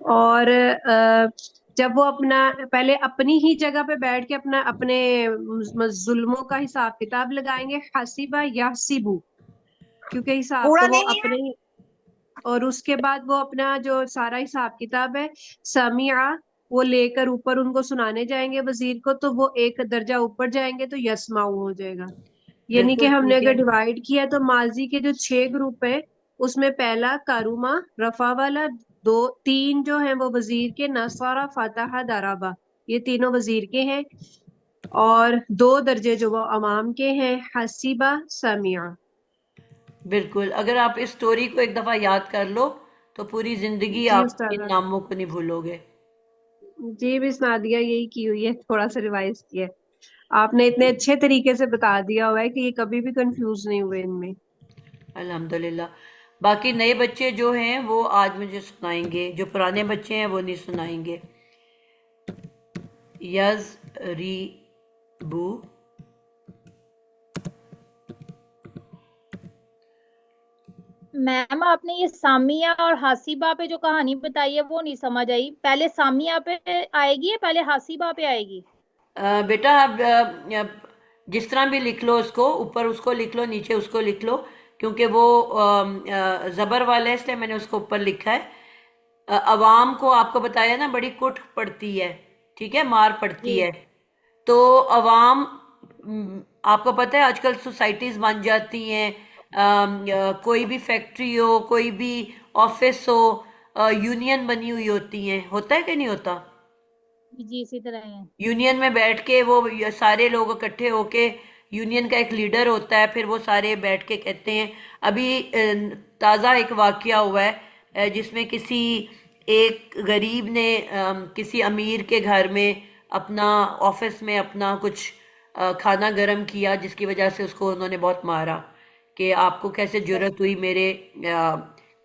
اور جب وہ اپنا پہلے اپنی ہی جگہ پہ بیٹھ کے اپنے ظلموں کا حساب کتاب لگائیں گے، حاسبہ یحسبو، کیونکہ حساب تو وہ اپنے ہی. اور اس کے بعد وہ اپنا جو سارا حساب کتاب ہے سمیعہ وہ لے کر اوپر ان کو سنانے جائیں گے وزیر کو، تو وہ ایک درجہ اوپر جائیں گے تو یسمعو ہو جائے گا. یعنی کہ بالکل ہم نے ٹھیک اگر ہے. ڈیوائڈ کیا تو ماضی کے جو 6 گروپ ہیں اس میں پہلا کاروما رفع والا، تین جو ہیں وہ وزیر کے نصارہ فتح دارابا، یہ تینوں وزیر کے ہیں، اور 2 درجے جو وہ عوام کے ہیں حسیبہ سمیعہ. بالکل، اگر آپ اس سٹوری کو ایک دفعہ یاد کر لو تو پوری زندگی جی آپ ان استاد، ناموں کو نہیں بھولو گے. جی بھی نادیہ یہی کی ہوئی ہے، تھوڑا سا ریوائز کیا ہے. آپ نے اتنے اچھے طریقے سے بتا دیا ہوا ہے کہ یہ کبھی بھی کنفیوز نہیں ہوئے ان میں. الحمدللہ. باقی نئے بچے جو ہیں وہ آج مجھے سنائیں گے، جو پرانے بچے ہیں وہ نہیں سنائیں گے. یضربو. میم آپ نے یہ سامیہ اور حاسبہ پہ جو کہانی بتائی ہے وہ نہیں سمجھ آئی. پہلے سامیہ پہ آئے گی یا پہلے حاسبہ پہ آئے گی؟ بیٹا اب جس طرح بھی لکھ لو اس کو، اوپر اس کو لکھ لو نیچے اس کو لکھ لو، کیونکہ وہ زبر والا ہے اس لیے میں نے اس کو اوپر لکھا ہے. عوام کو آپ کو بتایا نا بڑی کٹ پڑتی ہے، ٹھیک ہے، مار پڑتی جی ہے. تو عوام، آپ کو پتہ ہے آج کل سوسائٹیز بن جاتی ہیں، کوئی بھی فیکٹری ہو، کوئی بھی آفس ہو، یونین بنی ہوئی ہوتی ہیں، ہوتا ہے کہ نہیں ہوتا؟ جی اسی طرح ہے. یونین میں بیٹھ کے وہ سارے لوگ اکٹھے ہو کے، یونین کا ایک لیڈر ہوتا ہے، پھر وہ سارے بیٹھ کے کہتے ہیں. ابھی تازہ ایک واقعہ ہوا ہے جس میں کسی ایک غریب نے کسی امیر کے گھر میں اپنا آفس میں اپنا کچھ کھانا گرم کیا، جس کی وجہ سے اس کو انہوں نے بہت مارا کہ آپ کو کیسے جرت ہوئی میرے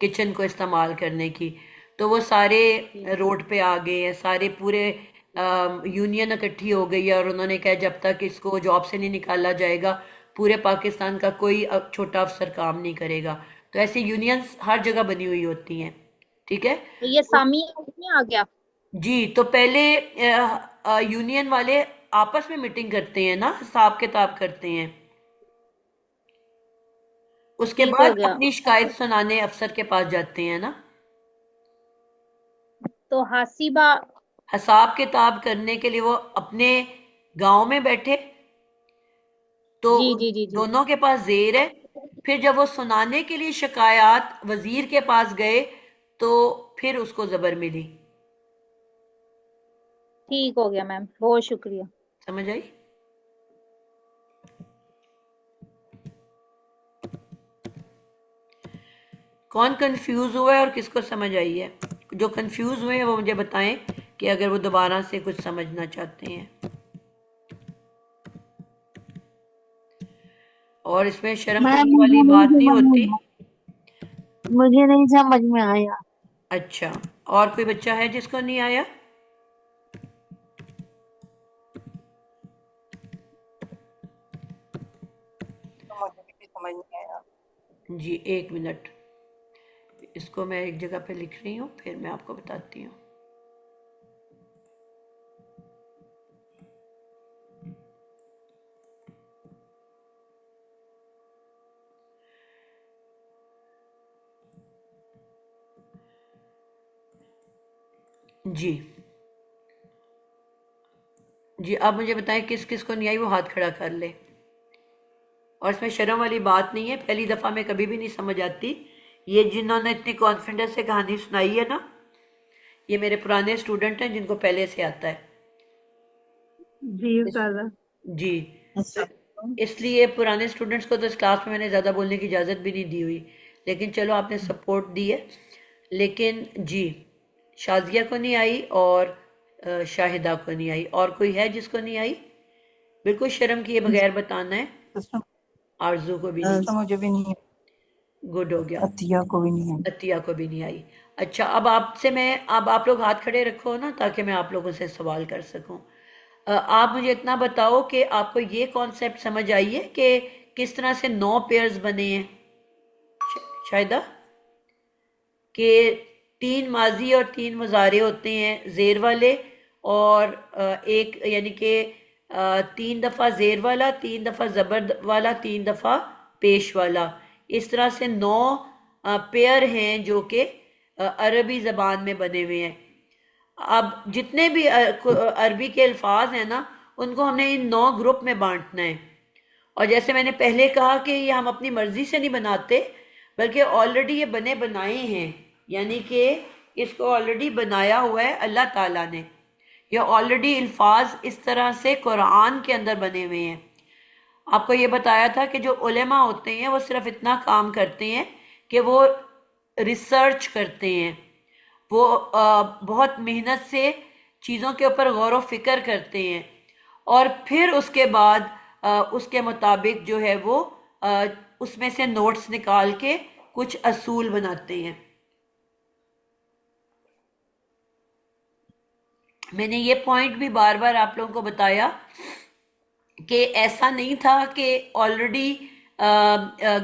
کچن کو استعمال کرنے کی. تو وہ سارے روڈ پہ آ گئے ہیں، سارے پورے یونین اکٹھی ہو گئی ہے، اور انہوں نے کہا جب تک اس کو جاب سے نہیں نکالا جائے گا پورے پاکستان کا کوئی چھوٹا افسر کام نہیں کرے گا. تو ایسی یونینز ہر جگہ بنی ہوئی ہوتی ہیں، ٹھیک ہے. تو یہ سامیہ اس میں آ گیا. جی، تو پہلے یونین والے آپس میں میٹنگ کرتے ہیں نا، حساب کتاب کرتے ہیں، اس کے ٹھیک ہو بعد گیا. اپنی شکایت سنانے افسر کے پاس جاتے ہیں نا. تو حاسبہ. حساب کتاب کرنے کے لیے وہ اپنے گاؤں میں بیٹھے، تو جی جی جی جی دونوں کے پاس زیر ہے. پھر جب وہ سنانے کے لیے شکایات وزیر کے پاس گئے تو پھر اس کو زبر ملی. ٹھیک ہو گیا میم، بہت شکریہ. سمجھ آئی؟ کون کنفیوز ہوا ہے اور کس کو سمجھ آئی ہے؟ جو کنفیوز ہوئے ہیں وہ مجھے بتائیں کہ اگر وہ دوبارہ سے کچھ سمجھنا چاہتے ہیں. اور اس میں شرم خوری والی بات نہیں ہوتی. مجھے نہیں سمجھ میں آیا. اچھا، اور کوئی بچہ ہے جس کو نہیں آیا؟ مجھے بھی سمجھ نہیں آیا. جی ایک منٹ. اس کو میں ایک جگہ پہ لکھ رہی ہوں، پھر میں آپ کو بتاتی ہوں. جی آپ مجھے بتائیں کس کس کو نہیں آئی، وہ ہاتھ کھڑا کر لے. اور اس میں شرم والی بات نہیں ہے، پہلی دفعہ میں کبھی بھی نہیں سمجھ آتی. یہ جنہوں نے اتنی کانفیڈنس سے کہانی سنائی ہے نا، یہ میرے پرانے اسٹوڈنٹ ہیں جن کو پہلے سے آتا ہے. جی استاذہ. جی اس لیے پرانے اسٹوڈنٹس کو تو اس کلاس میں نے زیادہ بولنے کی اجازت بھی نہیں دی ہوئی، لیکن چلو آپ نے سپورٹ دی ہے. لیکن جی شازیہ کو نہیں آئی اور شاہدہ کو نہیں آئی. اور کوئی ہے جس کو نہیں آئی؟ بالکل شرم کیے بغیر بتانا ہے. آرزو کو بھی نہیں. مجھے بھی نہیں. گڈ ہو گیا. عطیہ کو بھی نہیں. عطیہ کو بھی نہیں آئی. اچھا اب آپ لوگ ہاتھ کھڑے رکھو نا تاکہ میں آپ لوگوں سے سوال کر سکوں. آپ مجھے اتنا بتاؤ کہ آپ کو یہ کانسیپٹ سمجھ آئی ہے کہ کس طرح سے 9 پیئرز بنے ہیں شاہدہ؟ کہ 3 ماضی اور 3 مضارع ہوتے ہیں زیر والے، اور ایک یعنی کہ 3 دفعہ زیر والا، 3 دفعہ زبر والا، 3 دفعہ پیش والا. اس طرح سے 9 پیئر ہیں جو کہ عربی زبان میں بنے ہوئے ہیں. اب جتنے بھی عربی کے الفاظ ہیں نا، ان کو ہم نے ان 9 گروپ میں بانٹنا ہے. اور جیسے میں نے پہلے کہا کہ یہ ہم اپنی مرضی سے نہیں بناتے، بلکہ آلریڈی یہ بنے بنائے ہیں، یعنی کہ اس کو آلریڈی بنایا ہوا ہے اللہ تعالیٰ نے. یہ آلریڈی الفاظ اس طرح سے قرآن کے اندر بنے ہوئے ہیں. آپ کو یہ بتایا تھا کہ جو علماء ہوتے ہیں وہ صرف اتنا کام کرتے ہیں کہ وہ ریسرچ کرتے ہیں، وہ بہت محنت سے چیزوں کے اوپر غور و فکر کرتے ہیں، اور پھر اس کے بعد اس کے مطابق جو ہے وہ اس میں سے نوٹس نکال کے کچھ اصول بناتے ہیں. میں نے یہ پوائنٹ بھی بار بار آپ لوگوں کو بتایا کہ ایسا نہیں تھا کہ آلریڈی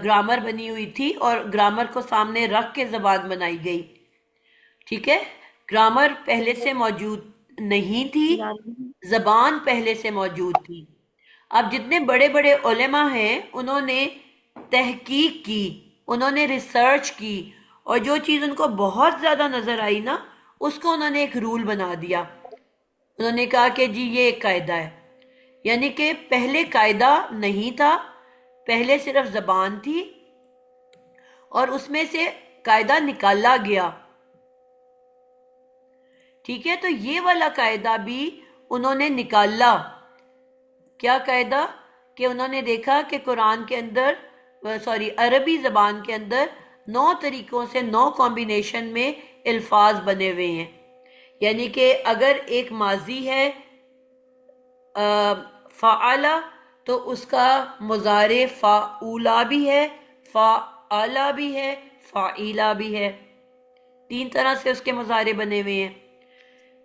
گرامر بنی ہوئی تھی اور گرامر کو سامنے رکھ کے زبان بنائی گئی. ٹھیک ہے، گرامر پہلے سے موجود نہیں تھی، زبان پہلے سے موجود تھی. اب جتنے بڑے بڑے علماء ہیں انہوں نے تحقیق کی، انہوں نے ریسرچ کی، اور جو چیز ان کو بہت زیادہ نظر آئی نا، اس کو انہوں نے ایک رول بنا دیا. انہوں نے کہا کہ جی یہ ایک قاعدہ ہے. یعنی کہ پہلے قاعدہ نہیں تھا، پہلے صرف زبان تھی، اور اس میں سے قاعدہ نکالا گیا. ٹھیک ہے، تو یہ والا قاعدہ بھی انہوں نے نکالا. کیا قاعدہ؟ کہ انہوں نے دیکھا کہ قرآن کے اندر عربی زبان کے اندر 9 طریقوں سے 9 کمبینیشن میں الفاظ بنے ہوئے ہیں. یعنی کہ اگر ایک ماضی ہے فعلا، تو اس کا مضارع فعولا بھی ہے، فعلا بھی ہے، فعیلا بھی ہے. 3 طرح سے اس کے مضارع بنے ہوئے ہیں.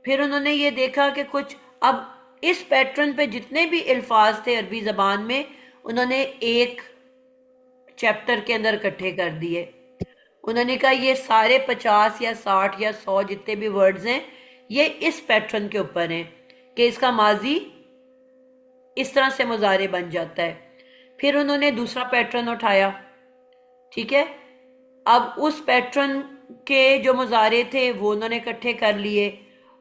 پھر انہوں نے یہ دیکھا کہ کچھ اب اس پیٹرن پہ جتنے بھی الفاظ تھے عربی زبان میں، انہوں نے ایک چیپٹر کے اندر اکٹھے کر دیے. انہوں نے کہا یہ سارے 50 یا 60 یا 100 جتنے بھی ورڈز ہیں، یہ اس پیٹرن کے اوپر ہیں کہ اس کا ماضی اس طرح سے مضارع بن جاتا ہے. پھر انہوں نے دوسرا پیٹرن اٹھایا. ٹھیک ہے، اب اس پیٹرن کے جو مضارع تھے وہ انہوں نے اکٹھے کر لیے،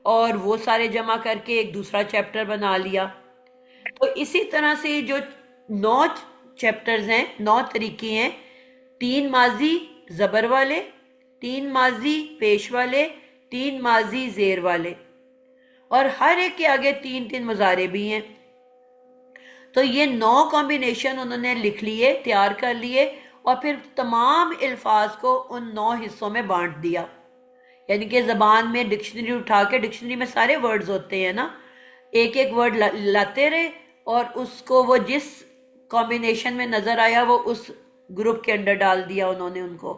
اور وہ سارے جمع کر کے ایک دوسرا چیپٹر بنا لیا. تو اسی طرح سے جو 9 چیپٹرز ہیں، 9 طریقے ہیں: 3 ماضی زبر والے، 3 ماضی پیش والے، 3 ماضی زیر والے، اور ہر ایک کے آگے 3 مضارع بھی ہیں. تو یہ 9 کمبینیشن انہوں نے لکھ لیے، تیار کر لیے، اور پھر تمام الفاظ کو ان 9 حصوں میں بانٹ دیا. یعنی کہ زبان میں ڈکشنری اٹھا کے، ڈکشنری میں سارے ورڈز ہوتے ہیں نا، ایک ایک ورڈ لاتے رہے، اور اس کو وہ جس کمبینیشن میں نظر آیا وہ اس گروپ کے اندر ڈال دیا انہوں نے ان کو.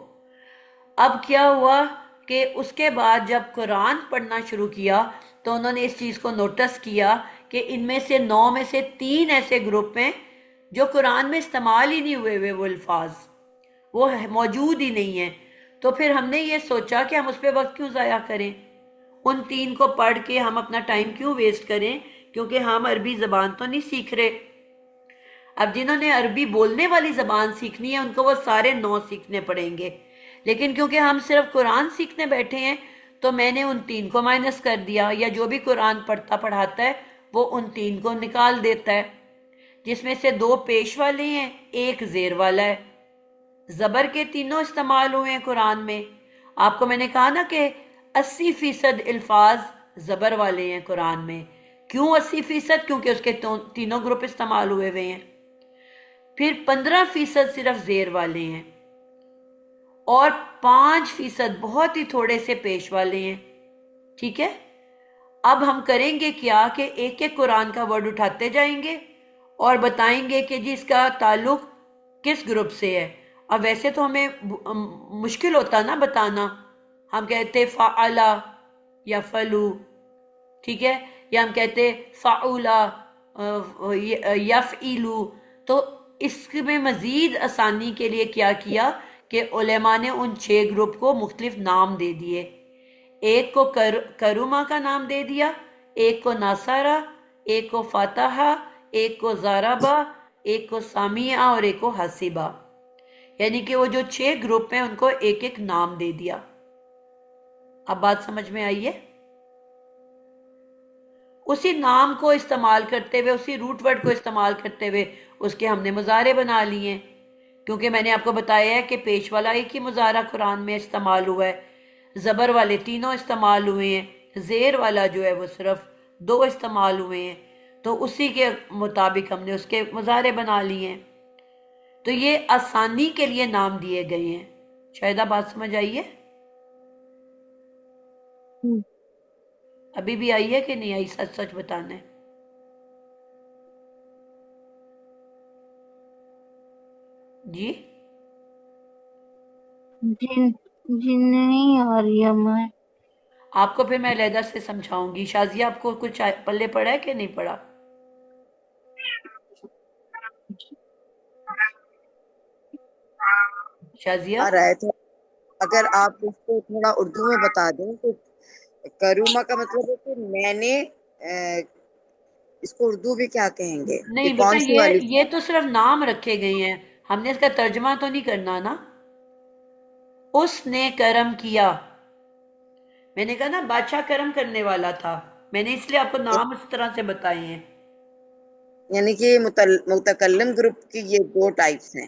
اب کیا ہوا کہ اس کے بعد جب قرآن پڑھنا شروع کیا تو انہوں نے اس چیز کو نوٹس کیا کہ ان میں سے 9 میں سے 3 ایسے گروپ ہیں جو قرآن میں استعمال ہی نہیں ہوئے وہ الفاظ، وہ موجود ہی نہیں ہیں. تو پھر ہم نے یہ سوچا کہ ہم اس پہ وقت کیوں ضائع کریں، ان 3 کو پڑھ کے ہم اپنا ٹائم کیوں ویسٹ کریں، کیونکہ ہم عربی زبان تو نہیں سیکھ رہے۔ اب جنہوں نے عربی بولنے والی زبان سیکھنی ہے ان کو وہ سارے 9 سیکھنے پڑیں گے، لیکن کیونکہ ہم صرف قرآن سیکھنے بیٹھے ہیں تو میں نے ان 3 کو مائنس کر دیا، یا جو بھی قرآن پڑھتا پڑھاتا ہے وہ ان 3 کو نکال دیتا ہے، جس میں سے 2 پیش والے ہیں، 1 زیر والا ہے۔ زبر کے تینوں استعمال ہوئے ہیں قرآن میں۔ آپ کو میں نے کہا نا کہ 80% الفاظ زبر والے ہیں قرآن میں۔ کیوں 80%؟ کیونکہ اس کے تینوں گروپ استعمال ہوئے ہوئے ہیں۔ پھر 15% صرف زیر والے ہیں، اور 5% بہت ہی تھوڑے سے پیش والے ہیں، ٹھیک ہے۔ اب ہم کریں گے کیا کہ ایک ایک قرآن کا ورڈ اٹھاتے جائیں گے اور بتائیں گے کہ جی اس کا تعلق کس گروپ سے ہے۔ اب ویسے تو ہمیں مشکل ہوتا نا بتانا، ہم کہتے فعلا یا فلو، ٹھیک ہے، یا ہم کہتے فعولا یفعلو۔ تو اس میں مزید آسانی کے لیے کیا کیا کہ علماء نے ان 6 گروپ کو مختلف نام دے دیے۔ ایک کو کروما کا نام دے دیا، ایک کو ناصرہ، ایک کو فاتحہ، ایک کو زاربا، ایک کو سامیہ اور ایک کو حسیبہ۔ یعنی کہ وہ جو 6 گروپ ہیں ان کو ایک ایک نام دے دیا۔ اب بات سمجھ میں آئی ہے؟ اسی نام کو استعمال کرتے ہوئے، اسی روٹ ورڈ کو استعمال کرتے ہوئے اس کے ہم نے مضارع بنا لیے ہیں، کیونکہ میں نے آپ کو بتایا ہے کہ پیش والا ایک ہی مضارع قرآن میں استعمال ہوا ہے، زبر والے تینوں استعمال ہوئے ہیں، زیر والا جو ہے وہ صرف 2 استعمال ہوئے ہیں، تو اسی کے مطابق ہم نے اس کے مضارع بنا لیے ہیں۔ تو یہ آسانی کے لیے نام دیے گئے ہیں۔ شاید بات سمجھ آئی ہے؟ ابھی بھی آئی ہے کہ نہیں آئی؟ سچ سچ بتانا ہے۔ جی جی نہیں آ رہی ہے میں۔ آپ کو پھر میں علیحدہ سے سمجھاؤں گی۔ شازیہ آپ کو کچھ پلے پڑا ہے کہ نہیں پڑا؟ شازیہ آ رہا ہے تو اگر آپ اس کو تھوڑا اردو میں بتا دیں تو کروما کا مطلب ہے کہ میں نے اس کو اردو بھی کیا کہیں گے؟ نہیں یہ بیٹا، کون سی والی؟ یہ تو صرف نام رکھے گئے ہیں، ہم نے اس کا ترجمہ تو نہیں کرنا نا۔ اس نے کرم کیا، میں نے کہا نا بادشاہ کرم کرنے والا تھا، میں نے اس لیے آپ کو نام اس طرح سے بتائے ہیں۔ یعنی کہ متکلم گروپ کی یہ 2 ٹائپس ہیں۔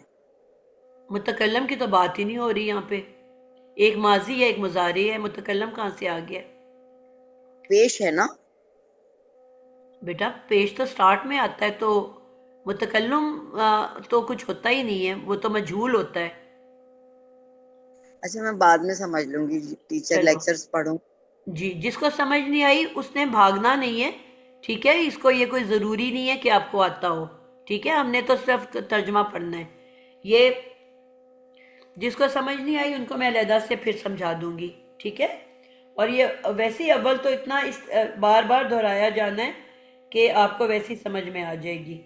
متکلم کی تو بات ہی نہیں ہو رہی یہاں پہ، ایک ماضی ہے ایک مضارع ہے، متکلم کہاں سے آ گیا؟ پیش ہے نا؟ بیٹا پیش تو سٹارٹ میں آتا ہے، تو متکلم تو کچھ ہوتا ہی نہیں ہے، وہ تو مجہول ہوتا ہے۔ اچھا میں بعد میں سمجھ لوں گی، ٹیچر چلو لیکچرز پڑھوں۔ جی، جس کو سمجھ نہیں آئی اس نے بھاگنا نہیں ہے، ٹھیک ہے، اس کو یہ کوئی ضروری نہیں ہے کہ آپ کو آتا ہو، ٹھیک ہے، ہم نے تو صرف ترجمہ پڑھنا ہے۔ یہ جس کو سمجھ نہیں آئی ان کو میں علیحدہ سے پھر سمجھا دوں گی، ٹھیک ہے۔ اور یہ ویسے ہی اول تو اتنا بار بار دہرایا جانا ہے کہ آپ کو ویسی سمجھ میں آ جائے گی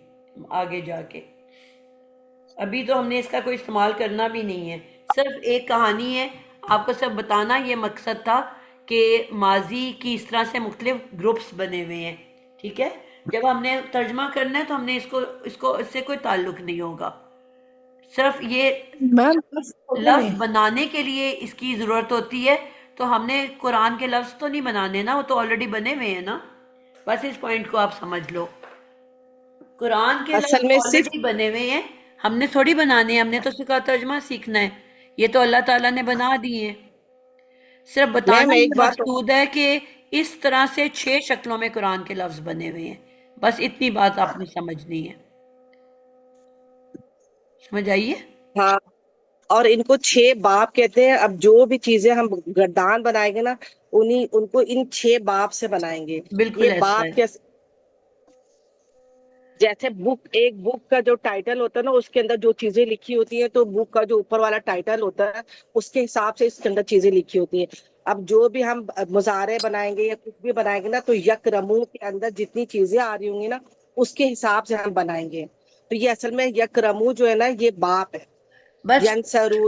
آگے جا کے۔ ابھی تو ہم نے اس کا کوئی استعمال کرنا بھی نہیں ہے، صرف ایک کہانی ہے، آپ کو صرف بتانا یہ مقصد تھا کہ ماضی کی اس طرح سے مختلف گروپس بنے ہوئے ہیں، ٹھیک ہے۔ جب ہم نے ترجمہ کرنا ہے تو ہم نے اس سے کوئی تعلق نہیں ہوگا، صرف یہ لفظ بنانے کے لیے اس کی ضرورت ہوتی ہے۔ تو ہم نے قرآن کے لفظ تو نہیں بنانے نا، وہ تو آلریڈی بنے ہوئے ہیں نا، بس اس پوائنٹ کو آپ سمجھ لو، قرآن کے اصل لفظ میں صرف آلریڈی بنے ہوئے ہیں، ہم نے تھوڑی بنانے ہیں، ہم نے تو اس کا ترجمہ سیکھنا ہے، یہ تو اللہ تعالیٰ نے بنا دیے ہیں۔ صرف بتانا ایک یہ بات مقصود ہے کہ اس طرح سے 6 شکلوں میں قرآن کے لفظ بنے ہوئے ہیں، بس اتنی بات آپ نے سمجھنی ہے۔ سمجھ آئیے؟ ہاں، اور ان کو 6 باب کہتے ہیں۔ اب جو بھی چیزیں ہم گردان بنائیں گے نا ان کو ان 6 باب سے بنائیں گے۔ بالکل یہ ایسا باب ہے۔ کیسے؟ جیسے ایک بک کا جو ٹائٹل ہوتا ہے نا اس کے اندر جو چیزیں لکھی ہوتی ہیں، تو بک کا جو اوپر والا ٹائٹل ہوتا ہے اس کے حساب سے اس کے اندر چیزیں لکھی ہوتی ہیں۔ اب جو بھی ہم مضارع بنائیں گے یا کچھ بھی بنائیں گے نا تو یک رمو کے اندر جتنی چیزیں آ رہی ہوں گی نا اس کے حساب سے ہم بنائیں گے۔ تو یہ اصل میں یک رمو جو ہے نا یہ باپ ہے، بس ینسرو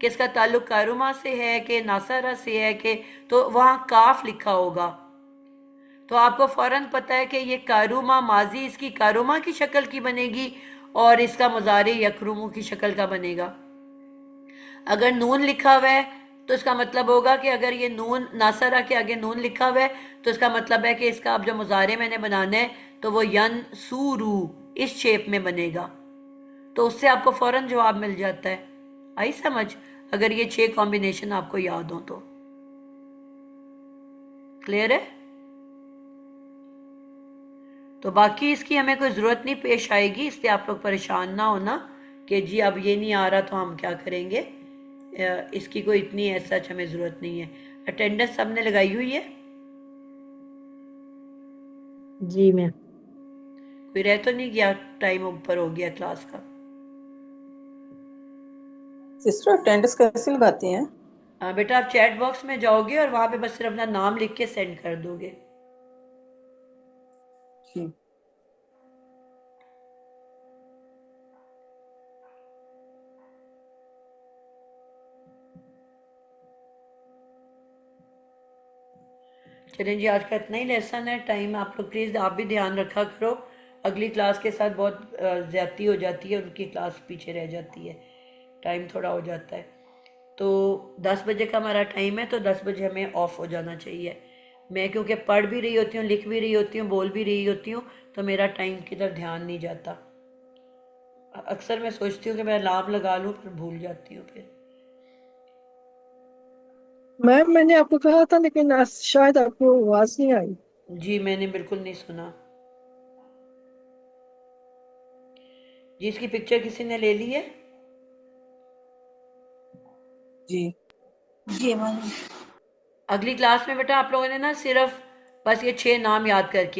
کہ اس کا تعلق کاروما سے ہے کہ ناصرہ سے ہے کہ، تو وہاں کاف لکھا ہوگا، تو آپ کو فوراً پتہ ہے کہ یہ کاروما ماضی اس کی کاروما کی شکل کی بنے گی اور اس کا مضارع یکرومو کی شکل کا بنے گا۔ اگر نون لکھا ہوا ہے تو اس کا مطلب ہوگا کہ اگر یہ نون ناصرہ کے آگے نون لکھا ہوا ہے تو اس کا مطلب ہے کہ اس کا اب جو مضارع میں نے بنانا ہے تو وہ ینصورو اس شیپ میں بنے گا، تو اس سے آپ کو فوراً جواب مل جاتا ہے۔ آئی سمجھ؟ اگر یہ 6 کمبینیشن آپ کو یاد ہوں تو کلیئر ہے؟ تو باقی اس کی ہمیں کوئی ضرورت نہیں پیش آئے گی، اس لیے آپ لوگ پریشان نہ ہونا کہ جی اب یہ نہیں آ رہا تو ہم کیا کریں گے، اس کی کوئی اتنی ایسا ہمیں ضرورت نہیں ہے۔ اٹینڈنس سب نے لگائی ہوئی ہے؟ جی میم۔ کوئی رہ تو نہیں گیا؟ ٹائم اوپر ہو گیا کلاس کا؟ سسٹر اٹینڈنس کیسے لگاتے ہیں؟ بیٹا آپ چیٹ باکس میں جاؤ گے اور وہاں پہ بس صرف اپنا نام لکھ کے سینڈ کر دو گے۔ جی چلیں جی، آج کا اتنا ہی لیسن ہے، ٹائم آپ لوگ پلیز آپ بھی دھیان رکھا کرو، اگلی کلاس کے ساتھ بہت زیادتی ہو جاتی ہے، ان کی کلاس پیچھے رہ جاتی ہے، ٹائم تھوڑا ہو جاتا ہے۔ تو 10 بجے کا ہمارا ٹائم ہے، تو 10 بجے ہمیں آف ہو جانا چاہیے۔ میں کیونکہ پڑھ بھی رہی ہوتی ہوں، لکھ بھی رہی ہوتی ہوں، بول بھی رہی ہوتی ہوں، تو میرا ٹائم کی طرف دھیان نہیں جاتا۔ اکثر میں سوچتی ہوں کہ میں الارم لگا لوں پھر بھول جاتی ہوں پھر۔ میم میں نے آپ کو کہا تھا لیکن شاید آپ کو آواز نہیں آئی۔ جی میں نے بالکل نہیں سنا۔ جی اس کی پکچر کسی نے لے لی ہے؟ جی جی میم۔ اگلی کلاس میں بیٹا آپ لوگوں نے نا صرف بس یہ 6 نام یاد کر کے